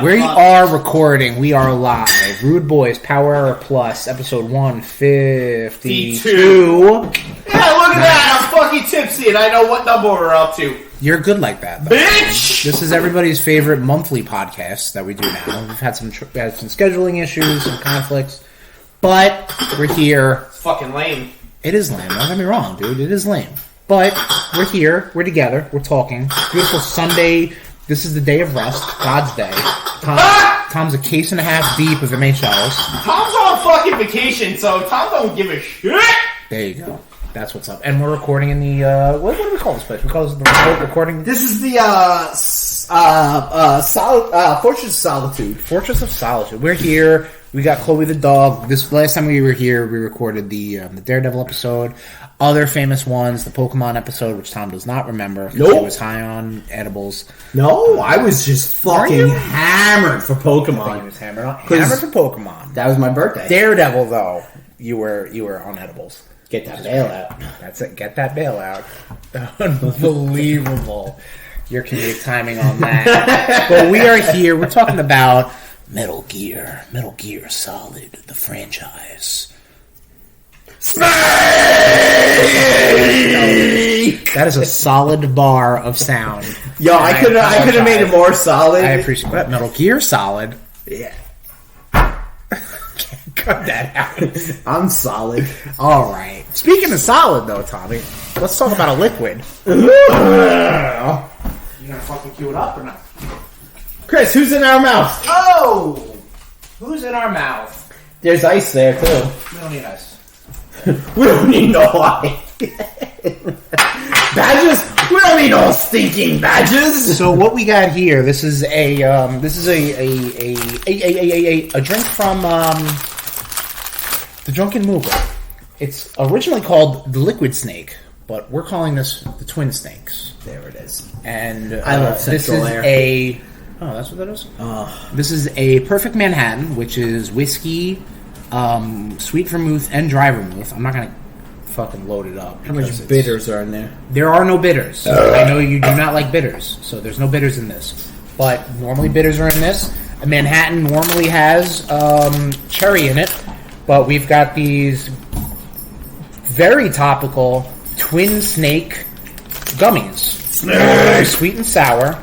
We are recording. We are live. RudeBoyz Power Hour Plus, episode 152. Yeah, look at that. I'm fucking tipsy and I know what number we're up to. You're good like that, though. Bitch! This is everybody's favorite monthly podcast that we do now. We've had some scheduling issues, some conflicts, but we're here. It's fucking lame. It is lame. Don't get me wrong, dude. It is lame. But we're here. We're together. We're talking. Beautiful Sunday. This is the day of rest. God's day. Tom's a case and a half deep of MHLs. Tom's on fucking vacation, so Tom don't give a shit. There you go. That's what's up. And we're recording in the, what do we call this place? We call this the remote recording? This is the, Fortress of Solitude. Fortress of Solitude. We're here. We got Chloe the dog. This last time we were here, we recorded the Daredevil episode. Other famous ones, the Pokemon episode, which Tom does not remember because he was high on edibles. No, I was just fucking hammered for Pokemon. He was hammered for Pokemon. That was my birthday. Daredevil, though, you were on edibles. Get that bailout. That's it. Get that bailout. Unbelievable. Your comedic timing on that. But we are here. We're talking about Metal Gear Solid, the franchise. Snake! That is a solid bar of sound. Yo, I could have made it more solid. I appreciate that. Metal Gear Solid. Yeah. Cut that out. I'm solid. All right. Speaking of solid, though, Tommy, let's talk about a liquid. You gonna fucking cue it up or not? Chris, who's in our mouth? Oh! Who's in our mouth? There's ice there, too. We don't need ice. We don't need no ice. Badges? We don't need no stinking badges. So what we got here? This is a drink from the Drunken Moogle. It's originally called the Liquid Snake, but we're calling this the Twin Snakes. There it is. And I love Central Air. Oh, that's what that is? This is a Perfect Manhattan, which is whiskey, sweet vermouth, and dry vermouth. I'm not going to fucking load it up. How much bitters are in there? There are no bitters. I know you do not like bitters, so there's no bitters in this. But normally bitters are in this. A Manhattan normally has cherry in it, but we've got these very topical Twin Snake gummies. They're sweet and sour.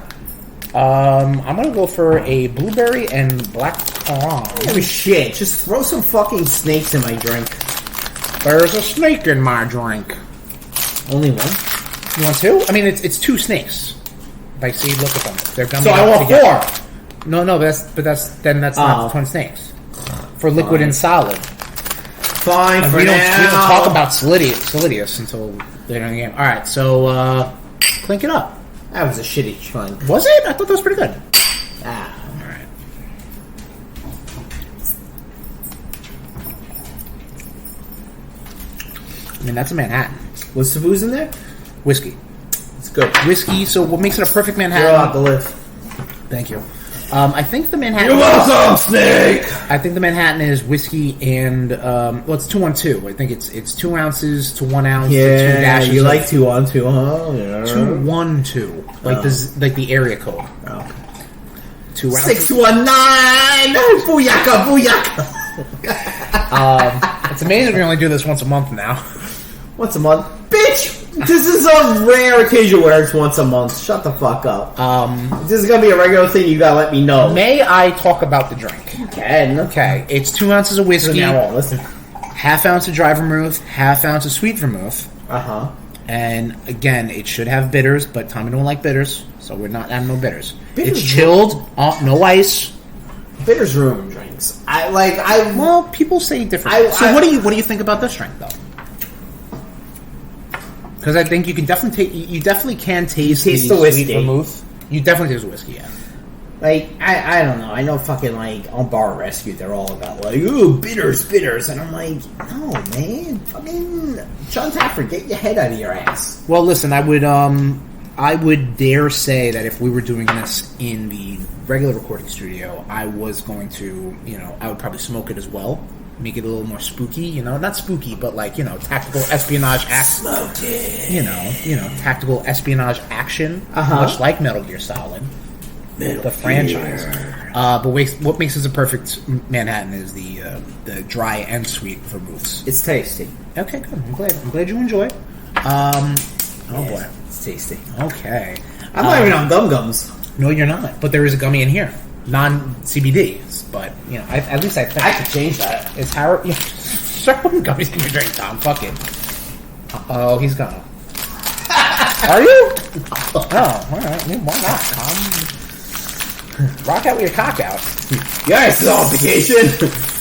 I'm gonna go for a blueberry and black currant. Oh shit! Just throw some fucking snakes in my drink. There's a snake in my drink. Only one? You want two? I mean, it's two snakes. Like, see, look at them. They're gummy. So I want together. 4. No, that's not the Twin Snakes. For liquid and solid. Fine. And for we don't talk about Solidius until later in the game. All right, so clink it up. That was a shitty chunk. Was it? I thought that was pretty good. Ah. All right. I mean, that's a Manhattan. What's the booze in there? Whiskey. It's good. Whiskey, so what makes it a perfect Manhattan? You're allowed to live. Thank you. I think the Manhattan... You're welcome, Snake! I think the Manhattan is whiskey and... well, it's 2 on 2. I think it's 2 ounces to 1 ounce. Yeah, to 2 dashes you like 2 on 2, huh? Yeah. 212. Like like the area code. Oh. 2 ounces. 619! Booyaka, booyaka! It's amazing we only do this once a month now. Once a month? Bitch! This is a rare occasion where it's once a month. Shut the fuck up. This is gonna be a regular thing, you gotta let me know. May I talk about the drink? You can. Okay, it's 2 ounces of whiskey. Now, listen. Half ounce of dry vermouth, half ounce of sweet vermouth. Uh-huh. And again, it should have bitters, but Tommy don't like bitters, so we're not adding no bitters. Bitters it's chilled, no ice. Bitters ruin drinks. Well, people say different. So what do you think about this drink though? Because I think you can definitely you definitely can taste the whiskey. Sweet vermouth. You definitely taste the whiskey, yeah. Like, I don't know. I know fucking, like, on Bar Rescue, they're all about, like, ooh, bitters. And I'm like, no, man. Fucking John Taffer, get your head out of your ass. Well, listen, I would dare say that if we were doing this in the regular recording studio, I was going to, I would probably smoke it as well. Make it a little more spooky, not spooky, but like, tactical espionage action. Smoke it. Tactical espionage action, much like Metal Gear Solid. The franchise. But what makes this a perfect Manhattan is the dry and sweet vermouths. It's tasty. Okay, good. I'm glad you enjoy. Oh boy, it's tasty. Okay, I'm not even on gum gums. No, you're not. But there is a gummy in here, non-CBD. But at least I think I could change that. It's Howard. Yeah, start putting gummies in your drink, Tom. Fuck it. Oh, he's gonna. Are you? Oh, all right. I mean, why not, Tom? Rock out with your cock out. Yes, on vacation.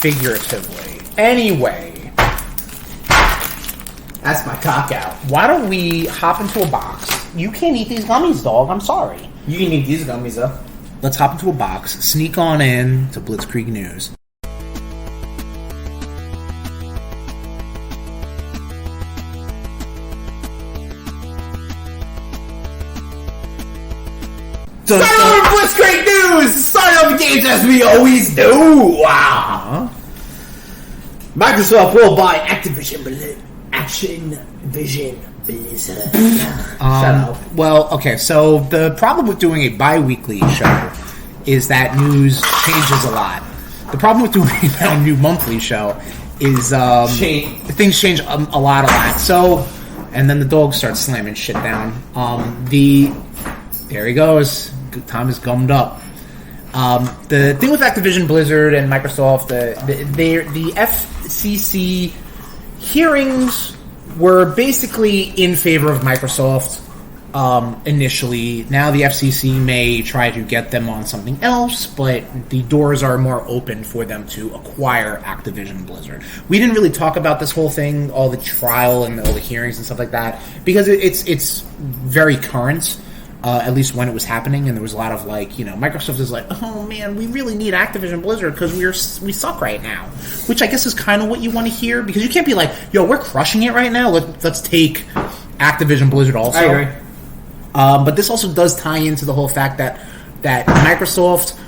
Figuratively. Anyway, that's my cock out. Why don't we hop into a box? You can't eat these gummies, dog. I'm sorry. You can eat these gummies, though. Let's hop into a box, sneak on in to Blitzkrieg News. Start over Blitzkrieg News! Start over games as we always do! Wow! Microsoft will buy Activision Blizzard. Shut up. Well, okay, so the problem with doing a bi-weekly show is that news changes a lot. The problem with doing a new monthly show is things change a lot. So, and then the dog starts slamming shit down. There he goes. Tom is gummed up. The thing with Activision Blizzard and Microsoft, the FCC hearings were basically in favor of Microsoft initially. Now the FCC may try to get them on something else, but the doors are more open for them to acquire Activision Blizzard. We didn't really talk about this whole thing, all the trial and all the hearings and stuff like that, because it's very current. At least when it was happening, and there was a lot of Microsoft is like, oh man, we really need Activision Blizzard because we suck right now, which I guess is kind of what you want to hear, because you can't be like, yo, we're crushing it right now. Let's take Activision Blizzard also. I agree. But this also does tie into the whole fact that Microsoft,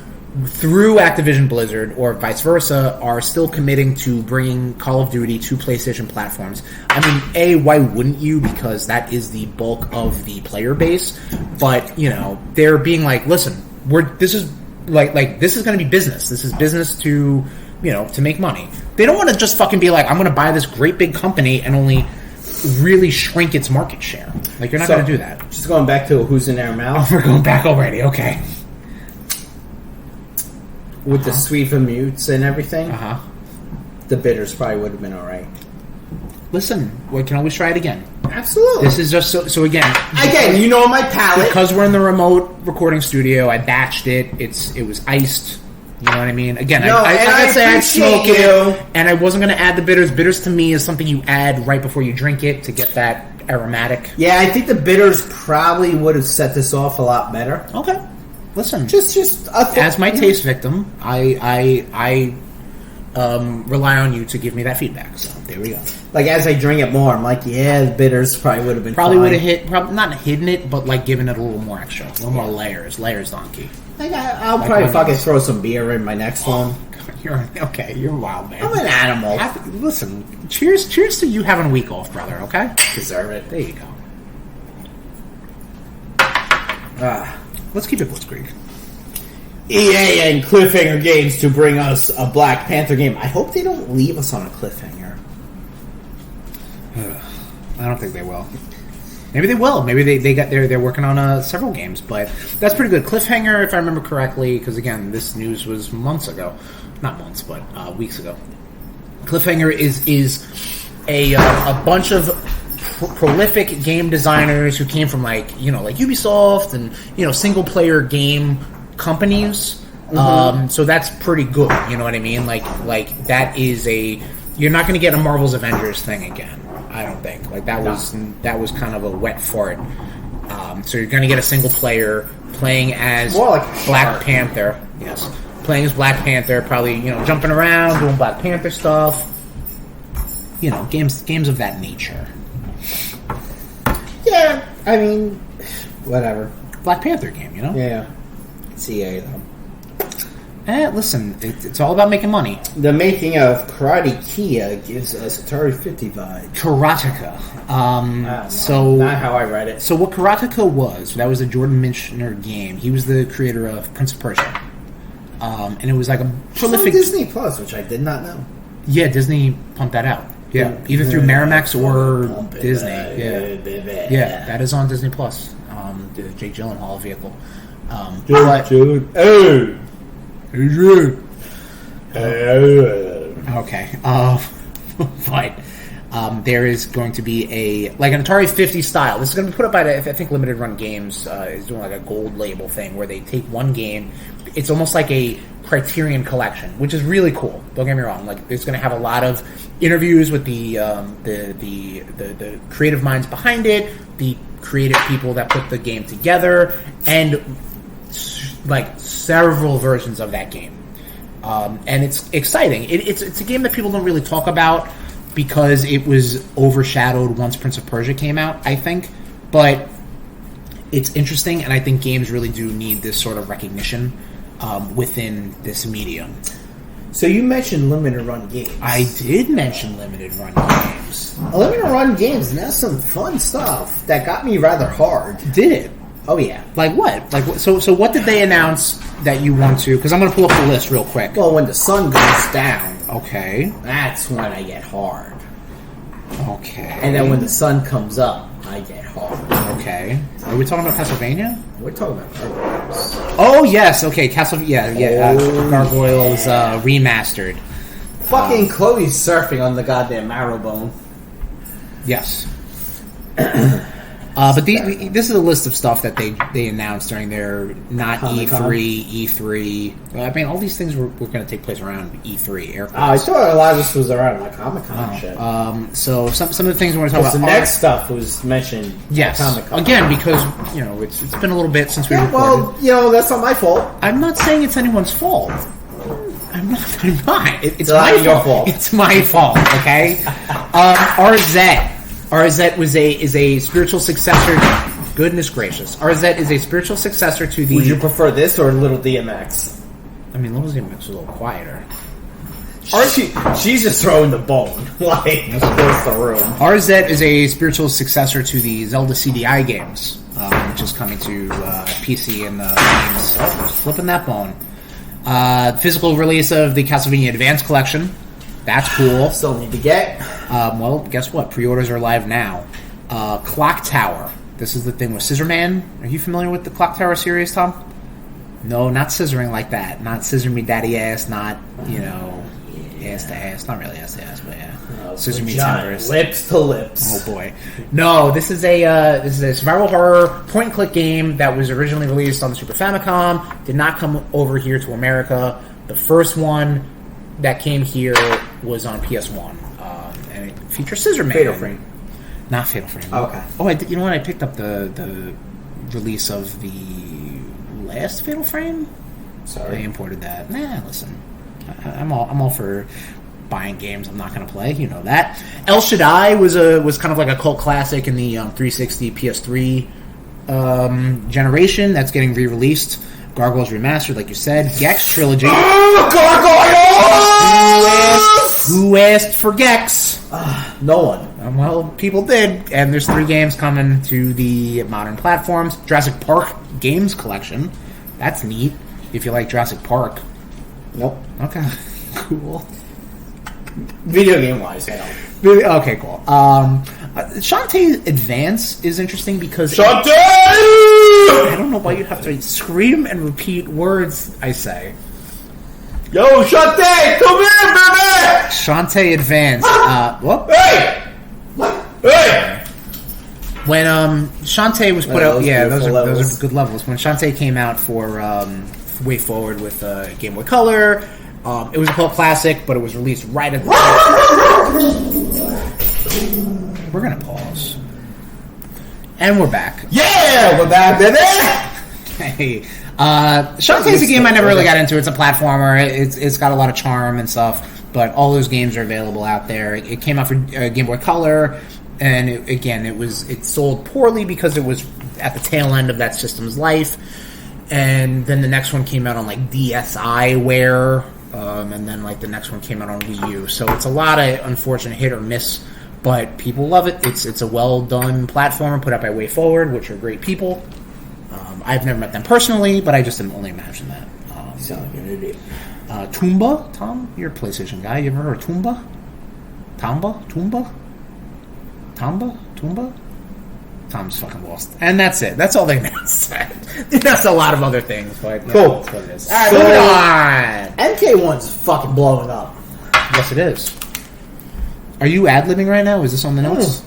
through Activision Blizzard, or vice versa, are still committing to bringing Call of Duty to PlayStation platforms. I mean, why wouldn't you? Because that is the bulk of the player base. But, they're being like, listen, this is going to be business. This is business to make money. They don't want to just fucking be like, I'm going to buy this great big company and only really shrink its market share. Like, you're not going to do that. Just going back to who's in our mouth. Oh, we're going back already. Okay. With the sweet vermouths and everything, the bitters probably would have been all right. Listen, we can always try it again. Absolutely. This is just so again. Again, my palate. Because we're in the remote recording studio, I batched it. It was iced. You know what I mean? Again, I'd say I'd smoke it, and I wasn't going to add the bitters. Bitters to me is something you add right before you drink it to get that aromatic. Yeah, I think the bitters probably would have set this off a lot better. Okay. Listen, just as my taste victim, I rely on you to give me that feedback. So there we go. Like, as I drink it more, I'm like, yeah, the bitters probably would have been would have not hidden it, but like given it a little more extra, a little more layers, donkey. Like, I'll probably fucking throw some beer in my next one. You're wild, man. I'm an animal. Listen, cheers to you having a week off, brother. Okay, deserve it. There you go. Let's keep it Blitzkrieg. EA and Cliffhanger Games to bring us a Black Panther game. I hope they don't leave us on a cliffhanger. I don't think they will. Maybe they will. Maybe they're working on several games, but that's pretty good. Cliffhanger, if I remember correctly, because again, this news was months ago, not months, but weeks ago. Cliffhanger is a bunch of prolific game designers who came from like Ubisoft and single player game companies. So that's pretty good. You know what I mean? Like that is you're not going to get a Marvel's Avengers thing again. I don't think. Like that was kind of a wet fart. So you're going to get a single player playing as more like Black Panther. Yes, playing as Black Panther, probably jumping around, doing Black Panther stuff. Games of that nature. Yeah, I mean, whatever. Black Panther game, Yeah. It's EA, though. Listen, it's all about making money. The making of Karate Kia gives us Atari 50 vibe. Karateka. So not how I read it. So what Karateka was, that was a Jordan Minchner game. He was the creator of Prince of Persia. and it was like a It's on prolific. Disney Plus, which I did not know. Yeah, Disney pumped that out. Yeah, either through Miramax or Disney. Yeah, that is on Disney Plus. The Jake Gyllenhaal vehicle. Okay. But there is going to be an Atari 50 style. This is going to be put up by I think Limited Run Games is doing like a gold label thing where they take one game. It's almost like a Criterion collection, which is really cool. Don't get me wrong. Like it's going to have a lot of interviews with the creative minds behind it, the creative people that put the game together, and like several versions of that game. And it's exciting. It's a game that people don't really talk about because it was overshadowed once Prince of Persia came out, I think. But it's interesting, and I think games really do need this sort of recognition within this medium. So you mentioned Limited Run Games. I did mention Limited Run Games. Limited Run Games, and that's some fun stuff that got me rather hard. Did it? Oh, yeah. Like what? So what did they announce that you want to... Because I'm going to pull up the list real quick. Well, when the sun goes down... Okay. That's when I get hard. Okay. And then when the sun comes up, I get hard. Okay. Are we talking about Castlevania? We're talking about Gargoyles. Oh, yes. Okay, Gargoyles remastered. Fucking Chloe's surfing on the goddamn Marrowbone. Yes. But this is a list of stuff that they announced during their not Comic-Con. E3. I mean, all these things were going to take place around E3. Air I thought a lot of this was around like Comic-Con shit. So some of the things we want to talk about. The next stuff was mentioned Yes. at Comic-Con. Again, because it's been a little bit since we recorded. Well, that's not my fault. I'm not saying it's anyone's fault. I'm not. It's not my your fault. It's my fault. Okay. RZ. RZ is a spiritual successor. Goodness gracious. RZ is a spiritual successor to the... Would you prefer this or Little DMX? I mean, Little DMX was a little quieter. She's just throwing the bone. Like, across the room. RZ is a spiritual successor to the Zelda CDI games, which is coming to PC and games. Oh, just flipping that bone. Physical release of the Castlevania Advance Collection. That's cool. Still need to get. Well, guess what? Pre-orders are live now. Clock Tower. This is the thing with Scissorman. Are you familiar with the Clock Tower series, Tom? No, not scissoring like that. Not scissor me daddy ass, not, ass to ass. Not really ass to ass, but yeah. Scissor me timbers. Lips to lips. Oh boy. No, this is a survival horror point-and-click game that was originally released on the Super Famicom. Did not come over here to America. The first one that came here was on PS1, and it features Scissorman. Fatal Frame. Not Fatal Frame. Okay. Oh, you know what? I picked up the release of the last Fatal Frame. Sorry. I imported that. Nah, listen, I'm all for buying games I'm not going to play. You know that. El Shaddai was kind of like a cult classic in the 360 PS3 generation. That's getting re-released. Gargoyles Remastered, like you said. Gex Trilogy. Gargoyles! Who asked for Gex? No one. Well, people did. And there's 3 games coming to the modern platforms. Jurassic Park Games Collection. That's neat, if you like Jurassic Park. Nope. Okay. Cool. Video game wise, I don't. Okay, cool. Shantae Advance is interesting because... Shantae! I don't know why you'd have to scream and repeat words I say. Yo, Shantae, come here, baby! Shantae Advance. Whoop. Hey! Hey! When Shantae was put out... those Yeah, beautiful those are good levels. When Shantae came out for Way Forward with Game Boy Color, it was a cult classic, but it was released right at the We're going to pause. And we're back. Yeah, we're back, baby! Hey, Shantae's a game I never really got into. It's a platformer. It's got a lot of charm and stuff, but all those games are available out there. It came out for Game Boy Color, and it sold poorly because it was at the tail end of that system's life. And then the next one came out on like DSiWare, and then like the next one came out on Wii U. So it's a lot of unfortunate hit or miss, but people love it. It's a well done platformer put out by Way Forward, which are great people. I've never met them personally, but I just can only imagine that. You sound like an idiot. Toomba? Tom? You're a PlayStation guy. You ever heard of Toomba? Toomba? Tom's fucking lost. And that's it. That's all they announced. That's a lot of other things, but cool. That's what it is. So, Moving on. MK1's fucking blowing up. Yes, it is. Are you ad-libbing right now? Is this on the notes?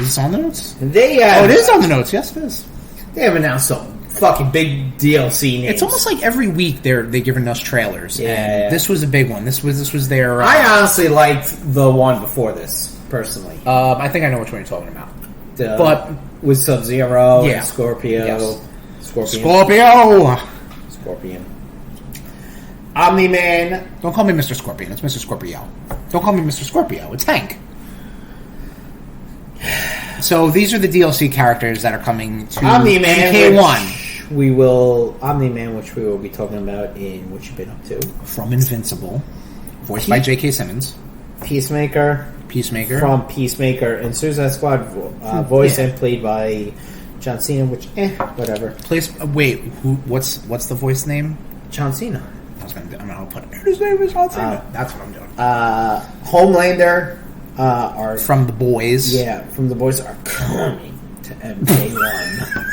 Is this on the notes? They it is on the notes. Yes, it is. They have announced some fucking big DLC names. It's almost like every week they're giving us trailers. Yeah. And this was a big one. This was their. I honestly liked the one before this, personally. I think I know which one you're talking about. But with Sub-Zero, yeah. and Scorpio, Yes. Scorpion. Omni-Man. Don't call me Mr. Scorpion. It's Mr. Scorpio. Don't call me Mr. Scorpio. It's Hank. So these are the DLC characters that are coming to Omni-Man, MK1. Omni-Man, which we will be talking about in What You Been Up To. From Invincible. Voiced by J.K. Simmons. Peacemaker. From Peacemaker and Suicide Squad, voiced and played by John Cena, which, whatever. Wait, what's the voice name? John Cena. I'm gonna put it. His name is John Cena. That's what I'm doing. Homelander are from the Boyz. Yeah, from the Boyz are coming to MK1.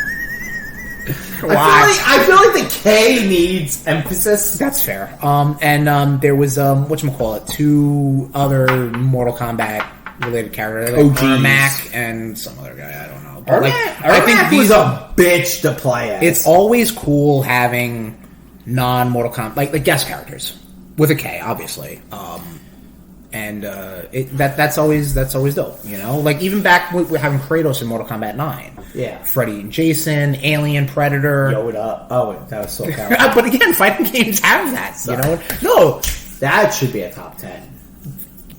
Wow. I feel like the K needs emphasis. That's fair. And there was whatchamacallit, 2 other Mortal Kombat related characters, like Ermac and some other guy. I don't know. But I think he's a bitch to play as. It's always cool having non-Mortal Kombat, like guest characters with a K, obviously. That's always dope, you know. Like even back we're having Kratos in Mortal Kombat 9. Yeah, Freddy and Jason, Alien, Predator. Yoda. Oh, wait, that was so powerful. But again, fighting games have that. You know, no, that should be a top 10.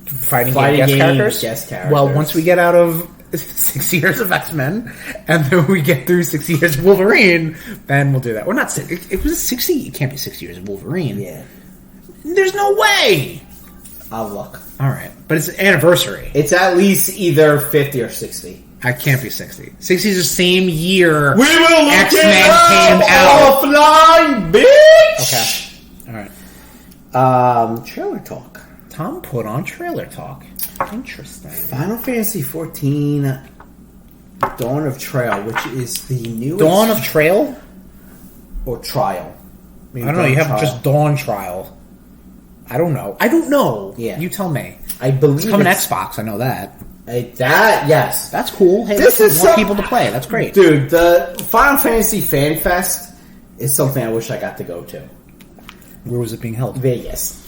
Fighting game guest characters. Well, once we get out of 6 years of X-Men, and then we get through 6 years of Wolverine, then we'll do that. We're not 6. It was 60. It can't be 6 years of Wolverine. Yeah, there's no way. I'll look. All right, but it's an anniversary. It's at least either 50 or 60. I can't be 60. 60 is the same year we will look X-Men came out. Offline, bitch. Okay. All right. Trailer talk. Tom put on trailer talk. Interesting. Final Fantasy XIV Dawn of Trail, which is the newest... Dawn of Trail? Or Trial. Maybe I don't know. You have just Dawn Trial. I don't know. Yeah. You tell me. I believe it's coming to Xbox. I know that. Yes. That's cool. Hey, this is more people to play. That's great. Dude, the Final Fantasy Fan Fest is something I wish I got to go to. Where was it being held? Vegas.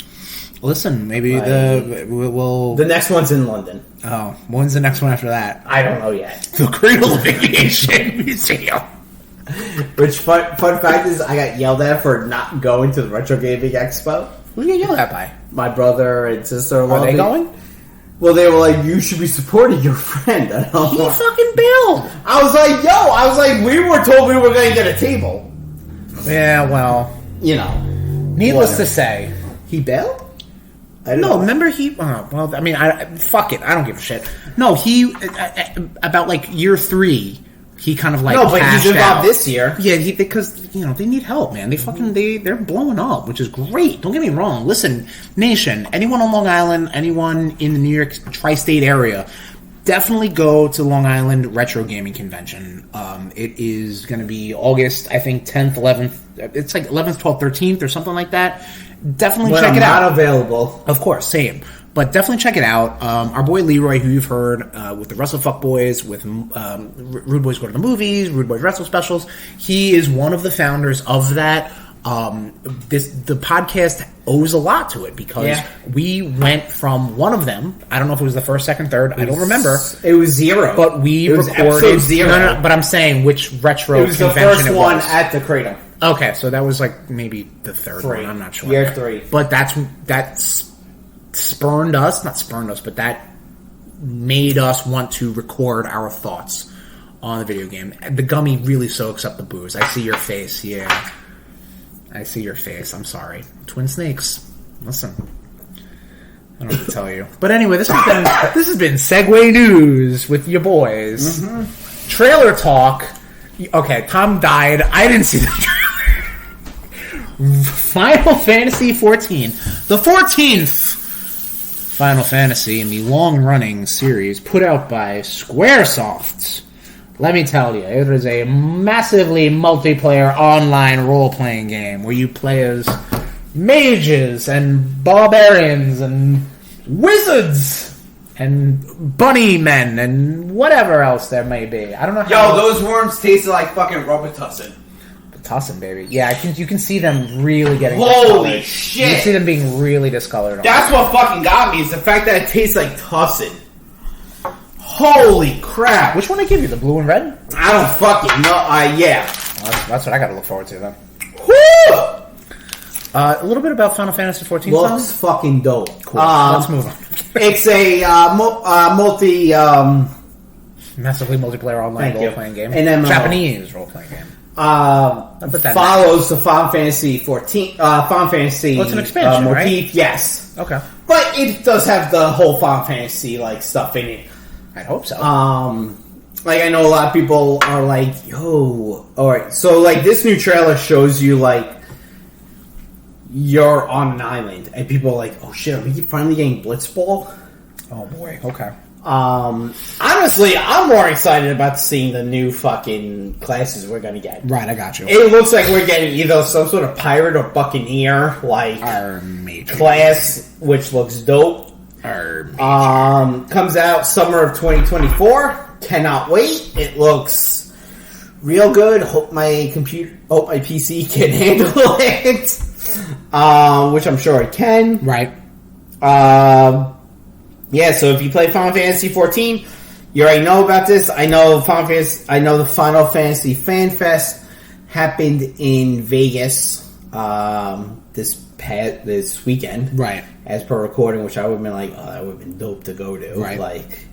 Listen, maybe we'll... The next one's in London. Oh, when's the next one after that? I don't know yet. The Cradle of Aviation Museum. Which, fun fact is, I got yelled at for not going to the Retro Gaming Expo. Who did you get yelled at by? My brother and sister-in-law. Are they going? Well, they were like, you should be supporting your friend. And he fucking bailed. I was like, we were told we were going to get a table. Yeah, well. You know. Needless to say. He bailed? Remember he... well, I mean, fuck it. I don't give a shit. No, he... about, like, year 3... He kind of like no, but he's involved this year. Yeah, because they need help, man. They're blowing up, which is great. Don't get me wrong. Listen, Nation, anyone on Long Island, anyone in the New York tri-state area, definitely go to Long Island Retro Gaming Convention. It is going to be August, I think 10th, 11th. It's like 11th, 12th, 13th, or something like that. Definitely check it out. Not available, of course. Same. But definitely check it out. Our boy Leroy, who you've heard with the WrestleFuck Boys, with RudeBoyz Go to the Movies, RudeBoyz Wrestle Specials, he is one of the founders of that. The podcast owes a lot to it because we went from one of them. I don't know if it was the first, second, third. I don't remember. It was 0. But we recorded 0. No, but I'm saying which retro convention it was. It was the first one at the Cradle. Okay, so that was like maybe the third one. I'm not sure. Year 3. But that's not spurned us, but that made us want to record our thoughts on the video game. The gummy really soaks up the booze. I see your face. Yeah. I see your face. I'm sorry. Twin snakes. Listen. I don't know what to tell you. But anyway, this has been Segway News with your boys. Mm-hmm. Trailer talk. Okay, Tom died. I didn't see the trailer. Final Fantasy 14. The 14th Final Fantasy in the long-running series put out by Squaresoft. Let me tell you, it is a massively multiplayer online role-playing game where you play as mages and barbarians and wizards and bunny men and whatever else there may be. I don't know how... Yo, those worms tasted like fucking Robitussin. Tussin, baby. Yeah, you can see them really getting Holy discolored. shit! You can see them being really discolored. That's what fucking got me, is the fact that it tastes like Tussin. Holy crap. Which one I give you, the blue and red? I don't fucking know. Yeah. Well, that's what I gotta look forward to, then. Woo! A little bit about Final Fantasy 14. Looks fucking dope. Cool. Let's move on. It's a multi... Massively multiplayer online Thank you. role-playing game. And then, Japanese role-playing game. follows the Final Fantasy 14 Final Fantasy Well, it's an expansion, motif, right? yes. Okay. But it does have the whole Final Fantasy like stuff in it. I'd hope so. Like I know a lot of people are like, yo, alright, so like this new trailer shows you like you're on an island and people are like, oh shit, are we finally getting Blitzball? Oh boy, okay. Honestly, I'm more excited about seeing the new fucking classes we're gonna get. Right, I got you. It looks like we're getting either some sort of pirate or buccaneer like Our major class, which looks dope. Comes out summer of 2024. Cannot wait. It looks real good. Hope my PC can handle it. Which I'm sure it can. Right. Yeah, so if you play Final Fantasy 14, you already know about this. I know the Final Fantasy Fan Fest happened in Vegas this weekend. Right. As per recording, which I would have been like, oh, that would have been dope to go to. Right. Like,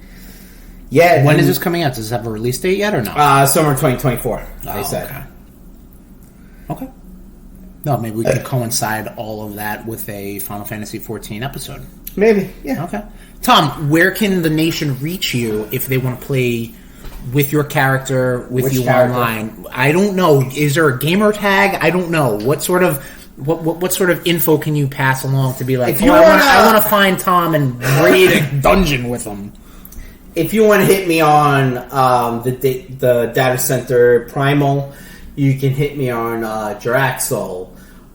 yeah. When is this coming out? Does it have a release date yet or no? Summer 2024, they said. Okay. No, maybe we could coincide all of that with a Final Fantasy 14 episode. Maybe, yeah. Okay. Tom, where can the nation reach you if they want to play with your character, with Which you character? online? I don't know. Is there a gamer tag? I don't know. What sort of info can you pass along to be like, If you I want to find Tom and raid a dungeon with him? If you want to hit me on the data center Primal, you can hit me on Jaraxel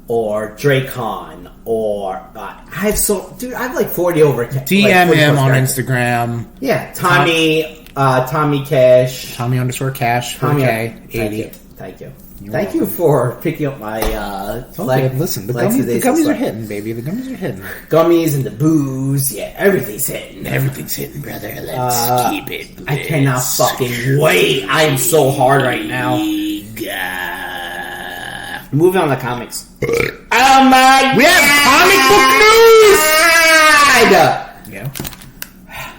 or Dracon or I have like 40 over. DM like him on characters. Instagram. Yeah, Tommy Cash. Tommy_Cash. Tommy, Okay, 80. Thank you. You're Thank you for picking up my Listen, the gummies are hitting, baby. The gummies are hitting. Gummies and the booze, yeah, everything's hitting. Everything's hitting, brother. Let's keep it. I cannot fucking wait. I am so hard right now. Moving on to comics. Oh my We have comic book news! God!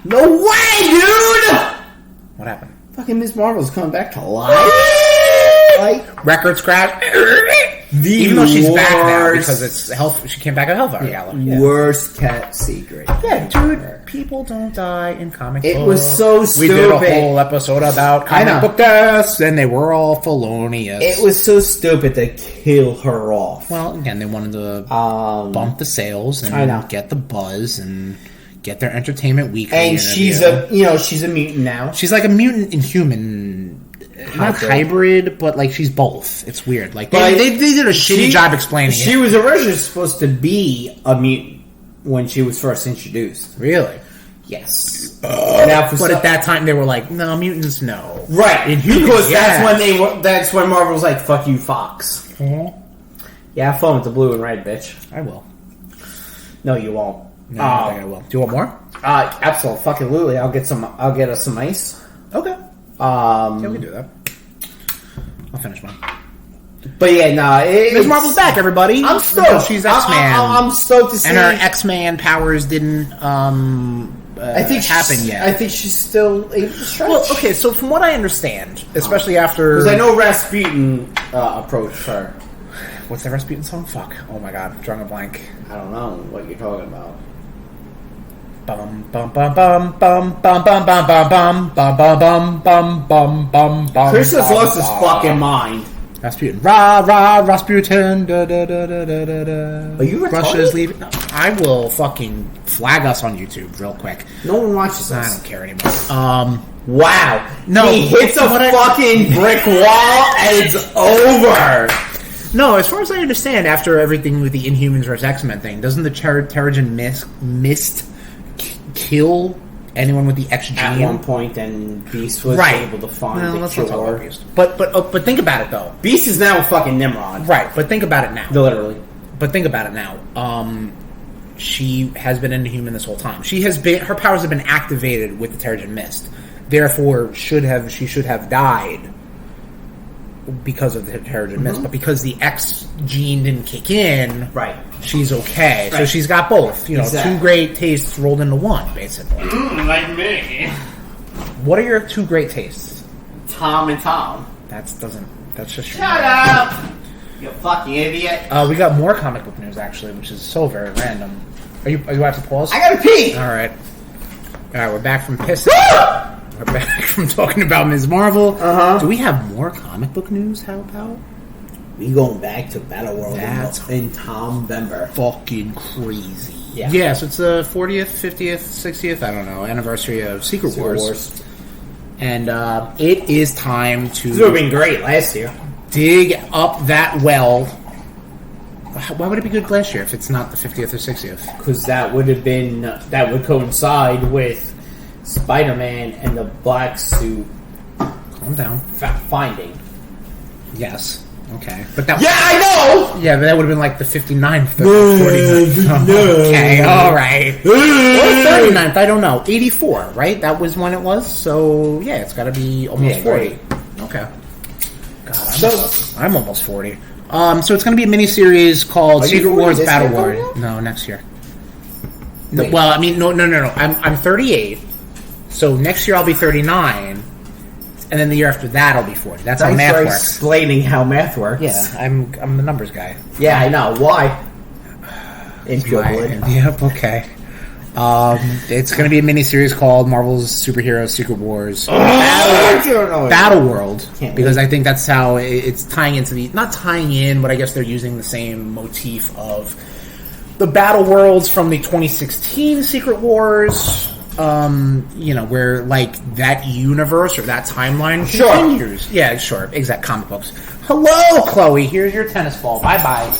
No way, dude! What happened? Fucking Ms. Marvel's coming back to life. Like, Record scratch. Even though she's back now because it's health. She came back at Hellfire Gala. Yeah. worst kept secret. Yeah, dude. People don't die in comic books. It was so stupid. We did a whole episode about comic book deaths, and they were all felonious. It was so stupid to kill her off. Well, again, they wanted to bump the sales and get the buzz and get their Entertainment Weekly. And interview. she's a mutant now. She's like a mutant inhuman. Not hybrid, but like she's both. It's weird. Like they did a shitty job explaining it. She was originally supposed to be a mutant when she was first introduced. Really? Yes. But at that time, they were like, "No, mutants, no." Right, Inhumans, because yes. that's when Marvel was like, "Fuck you, Fox." Mm-hmm. Yeah, have fun with the blue and red, bitch. I will. No, you won't. No, I don't think I will. Do you want more? Absolutely. I'll get us some ice. Okay. Yeah, we can do that. I'll finish mine. But yeah, Ms. Marvel's back, everybody. I'm stoked. She's X-Man. I'm stoked to see. And her X-Man powers didn't I think happen yet. I think she's still able to stretch. Well, okay, so from what I understand, especially after... Because I know Rasputin approached her. What's that Rasputin song? Fuck. Oh my god, I'm drawing a blank. I don't know what you're talking about. Bum bum bum bum bum bum bum bum bum bum bum bum bum bum bum bum. Chris has lost his fucking mind. Rasputin. Rasputin. Da, da, da, da, da, da, da. Are you retarded? Russia's leaving. No, I will fucking flag us on YouTube real quick. No one watches I us. don't care anymore. Wow. No, he hits a fucking brick wall and it's over. No, as far as I understand, after everything with the Inhumans vs. X-Men thing, doesn't the Terrigen Mist kill anyone with the X gene? At one point, and Beast was able to find the cure. But think about it, though. Beast is now a fucking Nimrod. Right, but think about it now. Literally. But think about it now. She has been an Inhuman this whole time. Her powers have been activated with the Terrigen Mist. Therefore, she should have died because of the Terrigen Mist. But because the X gene didn't kick in, right, she's okay. Right. So she's got both. You know, exactly. Two great tastes rolled into one, basically. Like me. What are your two great tastes? Tom and Tom. That's just Shut up! You fucking idiot. We got more comic book news actually, which is so very random. Are you have to pause? I gotta pee! Alright, we're back from pissing. We're back from talking about Ms. Marvel. Do we have more comic book news? How about? We going back to Battle World That's in November. Fucking crazy. Yeah. So it's the 40th, 50th, 60th, I don't know, anniversary of Secret Wars. And it is time to... This would have been great last year. Dig up that well. Why would it be good last year if it's not the 50th or 60th? Because that would coincide with Spider-Man and the black suit. Calm down. Finding. Yes. Okay. But that. Yeah, I know. Yeah, but that would have been like the 59th. The 49th. Okay. All right. Or 39th. I don't know. 84. Right. That was when it was. So yeah, it's got to be almost 40. Right. Okay. God, I'm almost 40. So it's going to be a mini-series called Secret Wars Battle War. No, next year. No, well, I mean, no. I'm 38. So next year I'll be 39. And then the year after that I'll be 40. That's how math works. Explaining how math works. Yeah, I'm the numbers guy. Yeah, I know. Why? Yep, okay. It's going to be a mini-series called Marvel's Superheroes Secret Wars Battle World, because I think that's how it's tying into the... Not tying in, but I guess they're using the same motif of the Battle Worlds from the 2016 Secret Wars, where, like, that universe or that timeline continues. Yeah, sure. Exact comic books. Hello, Chloe. Here's your tennis ball. Bye-bye.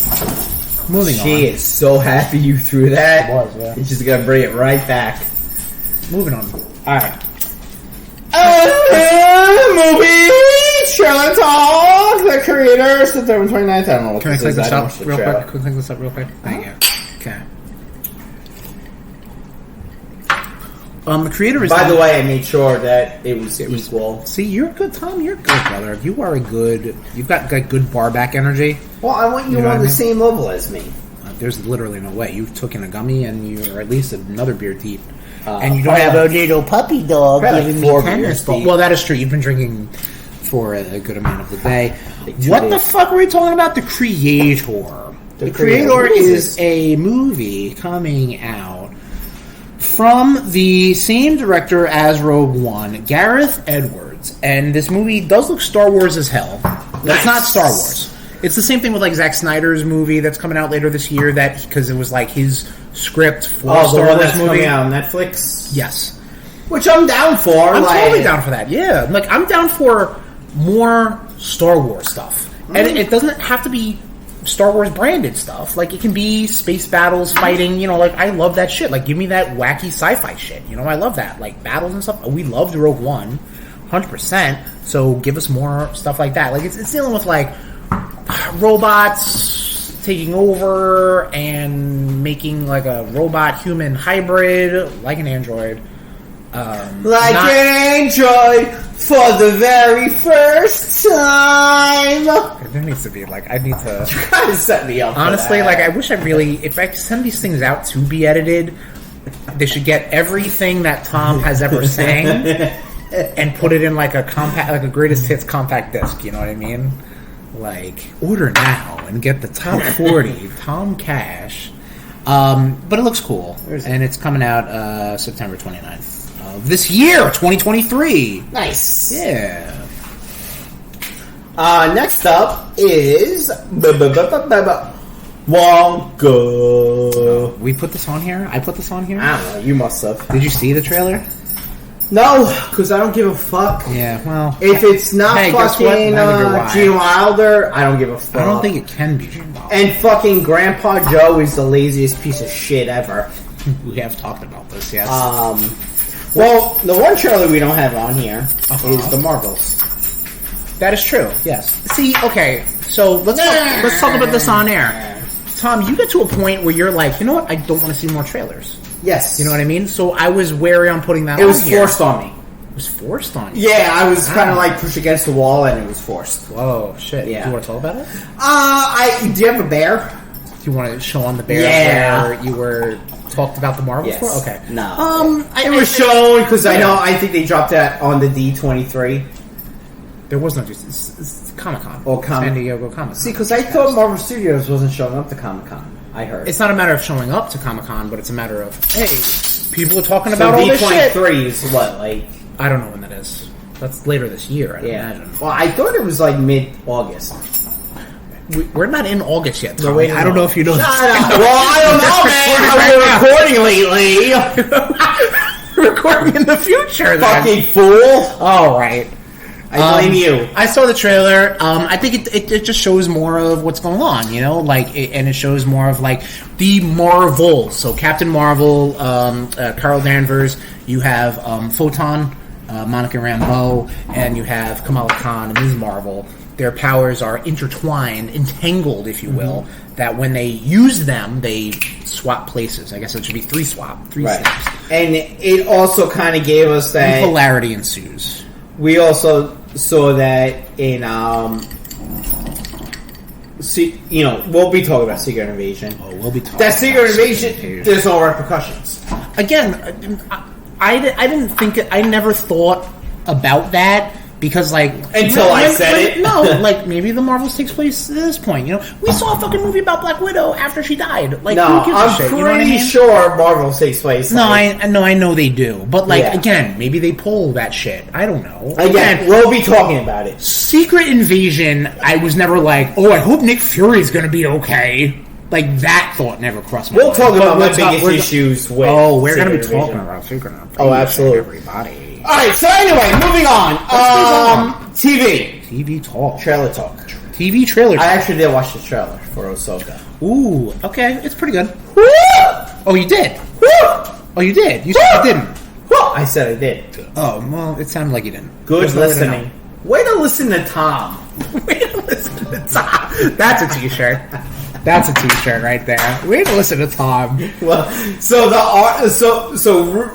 Moving on. She is so happy you threw that. It was, yeah. She's gonna bring it right back. Moving on. Alright. Movie! Trailer Talk! The creator, September 29th. I don't know what Can I this click is. this I up watched the real trailer. quick? Can I click this up real quick? Thank you. Okay. The creator is... By the way, I made sure that it was equal. See, you're good, Tom. You're good, brother. You are a good... You've got good bar back energy. Well, I want you know on what I the mean? same level as me. There's literally no way. You've taken a gummy and you're at least another beer deep. And you don't have a little puppy dog giving me tennis ball. Well, that is true. You've been drinking for a good amount of the day. What the fuck were we talking about? The Creator. The Creator is a movie coming out from the same director as Rogue One, Gareth Edwards. And this movie does look Star Wars as hell. That's not Star Wars. It's the same thing with like Zack Snyder's movie that's coming out later this year. That because it was like his script for a Star Wars movie coming out on Netflix. Yes, which I'm down for. I'm totally down for that. Yeah, like I'm down for more Star Wars stuff, and it doesn't have to be Star Wars branded stuff. Like it can be space battles, fighting. You know, like I love that shit. Like give me that wacky sci-fi shit. You know, I love that. Like battles and stuff. We loved Rogue One, 100%. So give us more stuff like that. Like it's dealing with like robots taking over and making like a robot human hybrid, like an android. An android for the very first time. There needs to be like I need to Try to set me up. honestly like I wish I really if I send these things out to be edited, they should get everything that Tom has ever sang and put it in like a compact, like a greatest hits compact disc. You know what I mean? Like, order now and get the top 40 Tom Cash. But it looks cool. And it's coming out September 29th of this year, 2023. Nice. Yeah. Next up is Wonka. We put this on here? I put this on here? I don't know. You must have. Did you see the trailer? No, because I don't give a fuck. Yeah, well... If it's not fucking Gene Wilder, I don't give a fuck. I don't think it can be Gene Wilder. And fucking Grandpa Joe is the laziest piece of shit ever. We have talked about this, yes. Well, the one trailer we don't have on here is the Marvels. That is true, yes. See, okay, so let's talk about this on air. Tom, you get to a point where you're like, you know what, I don't want to see more trailers. Yes. You know what I mean? So I was wary on putting that on It was here. forced on me. It was forced on you? Yeah, I was kind of like pushed against the wall and it was forced. Whoa, shit. Yeah. Do you want to talk about it? Do you have a bear? Do you want to show on the bear where you were talked about the Marvels for? Okay. No. It was shown because I think they dropped that on the D23. There was no it's Comic-Con. Or San Diego Comic-Con. See, because I thought Marvel Studios wasn't showing up to Comic-Con. I heard. It's not a matter of showing up to Comic-Con, but it's a matter of, hey, people are talking about all this shit. D23 is what, like... I don't know when that is. That's later this year, I'd imagine. Well, I thought it was like mid-August. We're not in August yet, Tommy. No, wait, I don't know if you know Shut up. Well, I don't know, man. We're recording lately. We're recording in the future, then. Fucking fool. All right. I blame you. I saw the trailer. I think it just shows more of what's going on, you know, and it shows more of like the Marvels. So Captain Marvel, Carol Danvers. You have Photon, Monica Rambeau, and you have Kamala Khan and Ms. Marvel. Their powers are intertwined, entangled, if you will. That when they use them, they swap places. I guess it should be three snaps. And it also kind of gave us that and polarity ensues. We also saw that in we'll be talking about Secret Invasion. Oh, we'll be talking that Secret Invasion. There's no repercussions. Again, I didn't think I never thought about that. Because, like... Until I said it. No, like, maybe the Marvels takes place at this point, you know? We saw a fucking movie about Black Widow after she died. Like, no, who gives I'm a shit? pretty You know what I mean? sure Marvels takes place. No, I know they do. But, like, again, maybe they pull that shit. I don't know. Again, we'll be talking about it. Secret Invasion, I was never like, oh, I hope Nick Fury's gonna be okay. Like, that thought never crossed my mind. We'll talk about my biggest issues with we're gonna be talking about Secret Invasion. Oh, absolutely. Everybody. Alright, so anyway, moving on. TV talk. Trailer talk. TV trailer talk. I actually did watch the trailer for Ahsoka. Ooh, okay, it's pretty good. Woo! Oh, you did? Woo! Oh, you did? You said you didn't. Woo! I said I did. Oh, well, it sounded like you didn't. Good listening. Way to listen to Tom. Way to listen to Tom. That's a t-shirt. That's a t-shirt right there. Way to listen to Tom. Well, so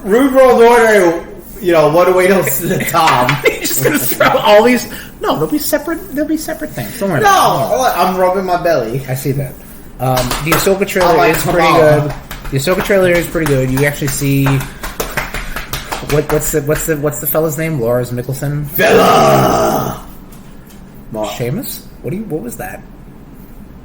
Rude World Order... You know, what a way to listen to Tom. He's just gonna throw all these. No, they'll be separate. They'll be separate things. Don't worry. No, I'm rubbing my belly. I see that. The Ahsoka trailer is pretty good. The Ahsoka trailer is pretty good. You actually see what's the fella's name? Lars Mikkelsen. Fella. Seamus. What was that?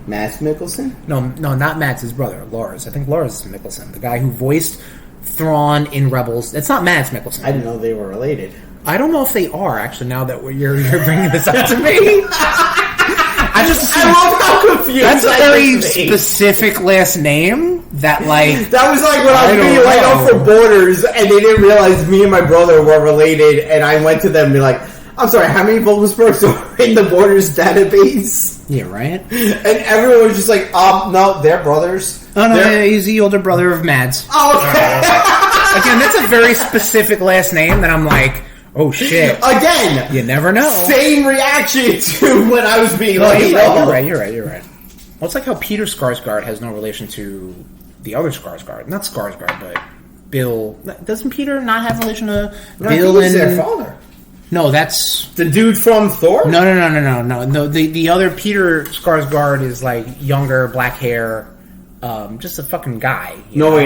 Mads Mikkelsen? No, not Mads. His brother, Lars. I think Lars Mikkelsen, the guy who voiced Thrawn in Rebels. It's not Mads Mikkelsen. I didn't know they were related. I don't know if they are actually. Now that you're bringing this up to me, I love how confused. That's a very specific last name. That like that was like when I was being let out for Borders, and they didn't realize me and my brother were related, and I went to them and be like, "I'm sorry, how many Vogelsbergs are in the Borders database?" Yeah, right. And everyone was just like, no, they're brothers." Oh, no, he's the older brother of Mads. Oh, okay. Again, that's a very specific last name that I'm like, oh, shit. Again. You never know. Same reaction to when I was being You're right. Well, it's like how Peter Skarsgård has no relation to the other Skarsgård. Not Skarsgård, but Bill. Doesn't Peter not have relation to Bill and... their father. No, that's... The dude from Thor? No. The other Peter Skarsgård is like younger, black hair... just a fucking guy. No,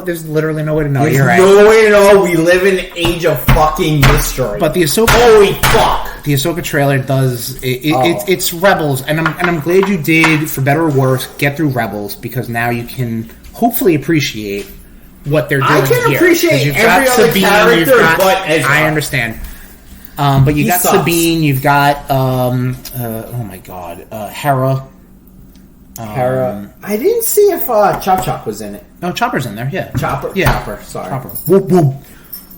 there's literally no way to know. You're right. No way to know. We live in an age of fucking mystery. But the Ahsoka, holy fuck, the Ahsoka trailer does it's Rebels, and I'm glad you did, for better or worse, get through Rebels, because now you can hopefully appreciate what they're doing. I can here. appreciate every other character, but Ezra. I understand. But you got sucks. Sabine, you've got oh my god, Hera. Hera. I didn't see if Chop was in it. No, Chopper's in there. Yeah, Chopper. Yeah, Chopper. Sorry. Chopper. Whoop whoop.